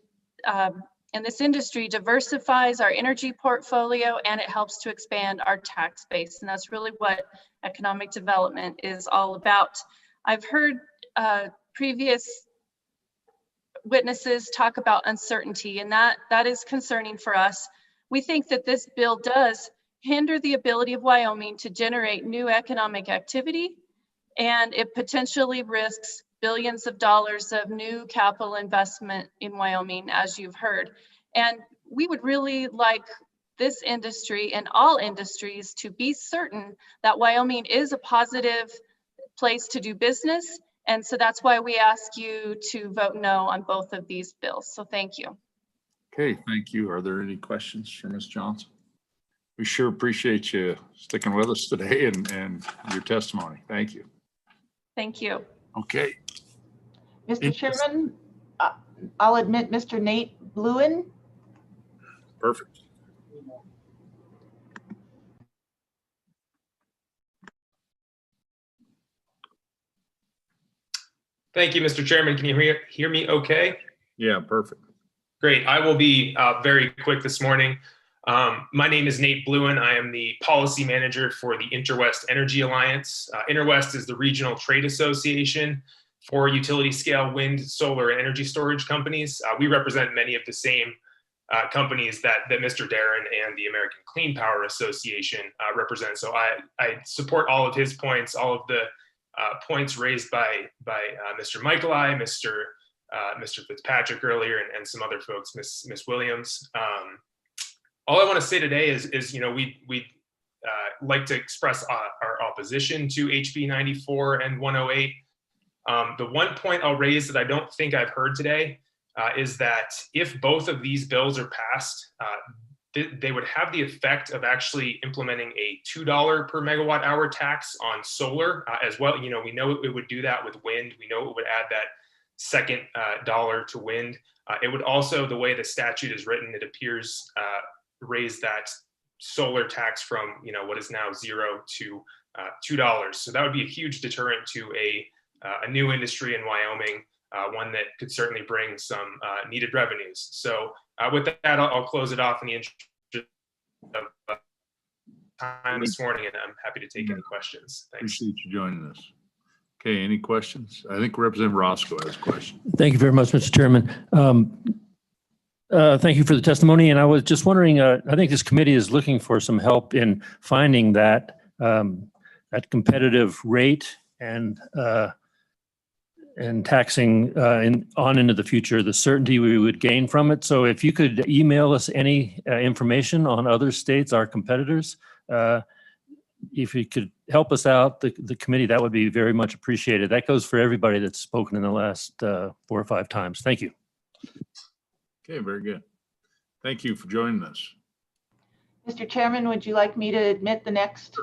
this industry diversifies our energy portfolio and it helps to expand our tax base. And that's really what economic development is all about. I've heard previous witnesses talk about uncertainty, and that is concerning for us. We think that this bill does hinder the ability of Wyoming to generate new economic activity, and it potentially risks billions of dollars of new capital investment in Wyoming, as you've heard. And we would really like this industry and all industries to be certain that Wyoming is a positive place to do business And so that's why we ask you to vote no on both of these bills. So thank you. Okay, thank you. Are there any questions for Ms. Johnson? We sure appreciate you sticking with us today and your testimony. Thank you. Thank you. Okay. Mr. Chairman, I'll admit Mr. Nate Bluen. Perfect. Thank you, Mr. Chairman. Can you hear me okay? Yeah, perfect. Great. I will be very quick this morning. My name is Nate Bluen. I am the policy manager for the Interwest Energy Alliance. Interwest is the regional trade association for utility scale wind, solar, and energy storage companies. We represent many of the same companies that Mr. Darren and the American Clean Power Association represent. So I support all of his points, all of the points raised by Mr. Michaeli, Mr. Fitzpatrick earlier, and some other folks, Miss Williams. All I want to say today is you know, we'd like to express our opposition to HB 94 and 108. The one point I'll raise that I don't think I've heard today is that if both of these bills are passed, they would have the effect of actually implementing a $2 per megawatt hour tax on solar as well. You know, we know it would do that with wind. We know it would add that second dollar to wind. It would also, the way the statute is written, it appears raise that solar tax from, you know, what is now $0 to $2. So that would be a huge deterrent to a new industry in Wyoming, one that could certainly bring some needed revenues. So with that, I'll close it off in the interest of time this morning, and I'm happy to take any questions. Thanks. Appreciate you joining us. Okay, any questions? I think Representative Roscoe has a question. Thank you very much, Mr. Chairman. Thank you for the testimony. And I was just wondering, I think this committee is looking for some help in finding that that competitive rate and taxing on into the future, the certainty we would gain from it. So if you could email us any information on other states, our competitors, if you could help us out, the committee, that would be very much appreciated. That goes for everybody that's spoken in the last 4 or 5 times. Thank you. Okay, very good. Thank you for joining us. Mr. Chairman, would you like me to admit the next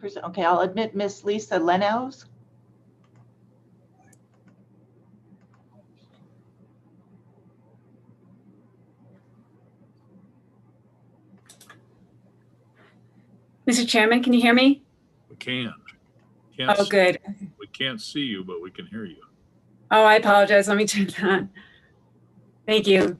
person? Okay, I'll admit Miss Lisa Lenows. Mr. Chairman, can you hear me? We can. Oh, good. We can't see you, but we can hear you. Oh, I apologize. Let me turn that on. Thank you.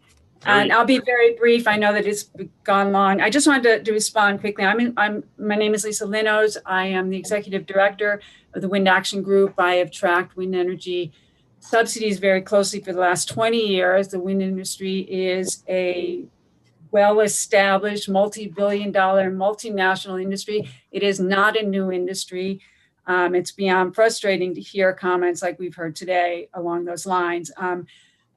And I'll be very brief. I know that it's gone long. I just wanted to respond quickly. My name is Lisa Lenows. I am the executive director of the Wind Action Group. I have tracked wind energy subsidies very closely for the last 20 years. The wind industry is a well-established, multi-billion-dollar, multinational industry. It is not a new industry. It's beyond frustrating to hear comments like we've heard today along those lines.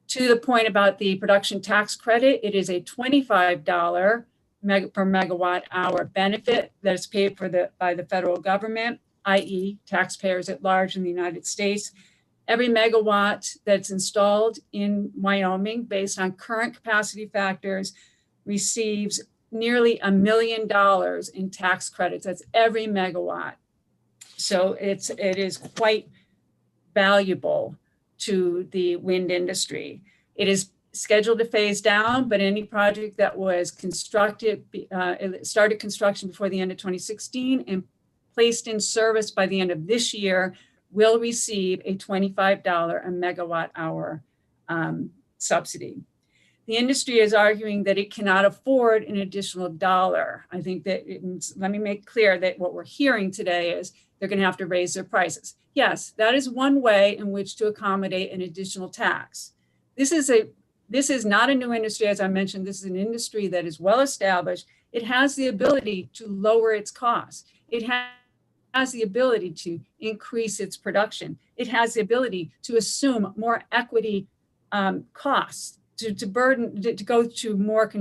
To the point about the production tax credit, it is a $25 per megawatt hour benefit that is paid for by the federal government, i.e. taxpayers at large in the United States. Every megawatt that's installed in Wyoming based on current capacity factors receives nearly $1 million in tax credits. That's every megawatt. So it is quite valuable to the wind industry. It is scheduled to phase down, but any project that was constructed, it started construction before the end of 2016 and placed in service by the end of this year will receive a $25 a megawatt hour subsidy. The industry is arguing that it cannot afford an additional dollar. I think that, let me make clear that what we're hearing today is they're going to have to raise their prices. Yes, that is one way in which to accommodate an additional tax. This is not a new industry, as I mentioned. This is an industry that is well established. It has the ability to lower its costs. It has the ability to increase its production. It has the ability to assume more equity costs, to go to more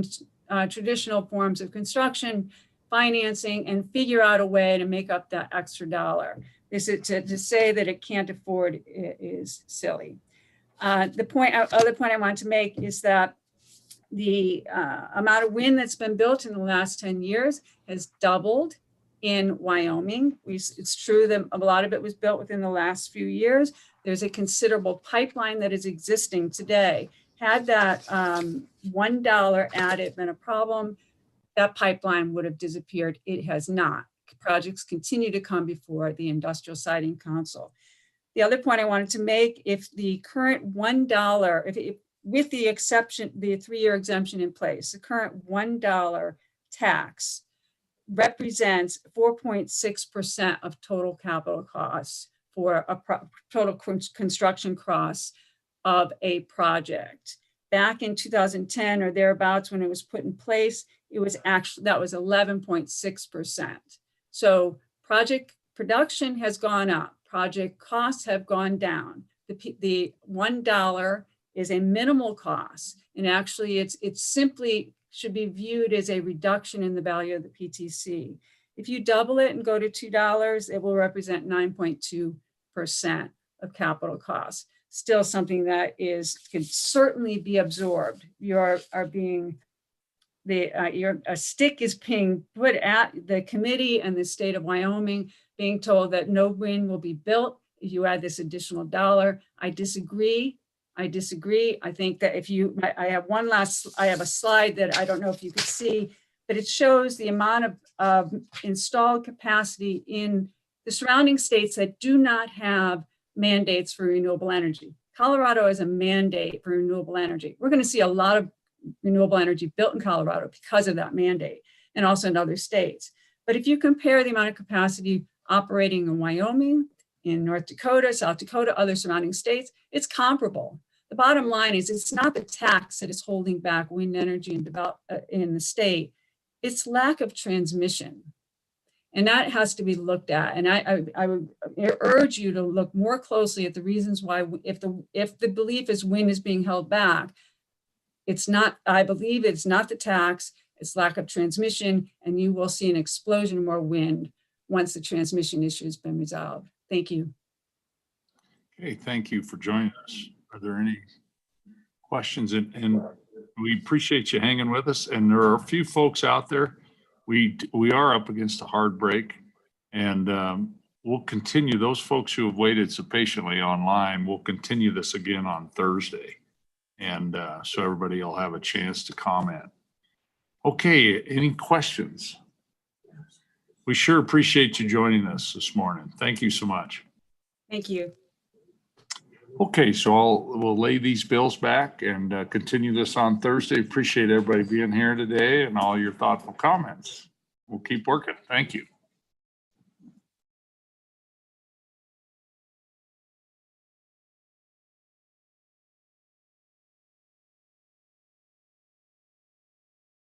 traditional forms of construction, financing, and figure out a way to make up that extra dollar. To say that it can't afford is silly. Other point I wanted to make is that the amount of wind that's been built in the last 10 years has doubled in Wyoming. It's true that a lot of it was built within the last few years. There's a considerable pipeline that is existing today. Had that $1 added been a problem, that pipeline would have disappeared. It has not. Projects continue to come before the Industrial Siting Council. The other point I wanted to make, if the current $1, with the exception, the 3-year exemption in place, the current $1 tax represents 4.6% of total capital costs for a total construction costs of a project. Back in 2010 or thereabouts, when it was put in place, it was actually, that was 11.6%. So project production has gone up, project costs have gone down. The $1 is a minimal cost, and actually it's simply should be viewed as a reduction in the value of the PTC. If you double it and go to $2, it will represent 9.2% of capital costs. Still something that can certainly be absorbed. A stick is being put at the committee and the state of Wyoming, being told that no wind will be built if you add this additional $1. I disagree. I think that I have a slide that I don't know if you could see, but it shows the amount of installed capacity in the surrounding states that do not have mandates for renewable energy. Colorado has a mandate for renewable energy. We're going to see a lot of renewable energy built in Colorado because of that mandate, and also in other states. But if you compare the amount of capacity operating in Wyoming, in North Dakota, South Dakota, other surrounding states, it's comparable. The bottom line is it's not the tax that is holding back wind energy in the state, it's lack of transmission. And that has to be looked at. And I would urge you to look more closely at the reasons why, if the belief is wind is being held back, it's not, I believe it's not the tax, it's lack of transmission, and you will see an explosion of more wind once the transmission issue has been resolved. Thank you. Okay, thank you for joining us. Are there any questions? And we appreciate you hanging with us. And there are a few folks out there. We are up against a hard break, and we'll continue. Those folks who have waited so patiently online, we'll continue this again on Thursday. And so everybody will have a chance to comment. Okay, any questions? We sure appreciate you joining us this morning. Thank you so much. Thank you. Okay, so we'll lay these bills back and continue this on Thursday. Appreciate everybody being here today and all your thoughtful comments. We'll keep working. Thank you.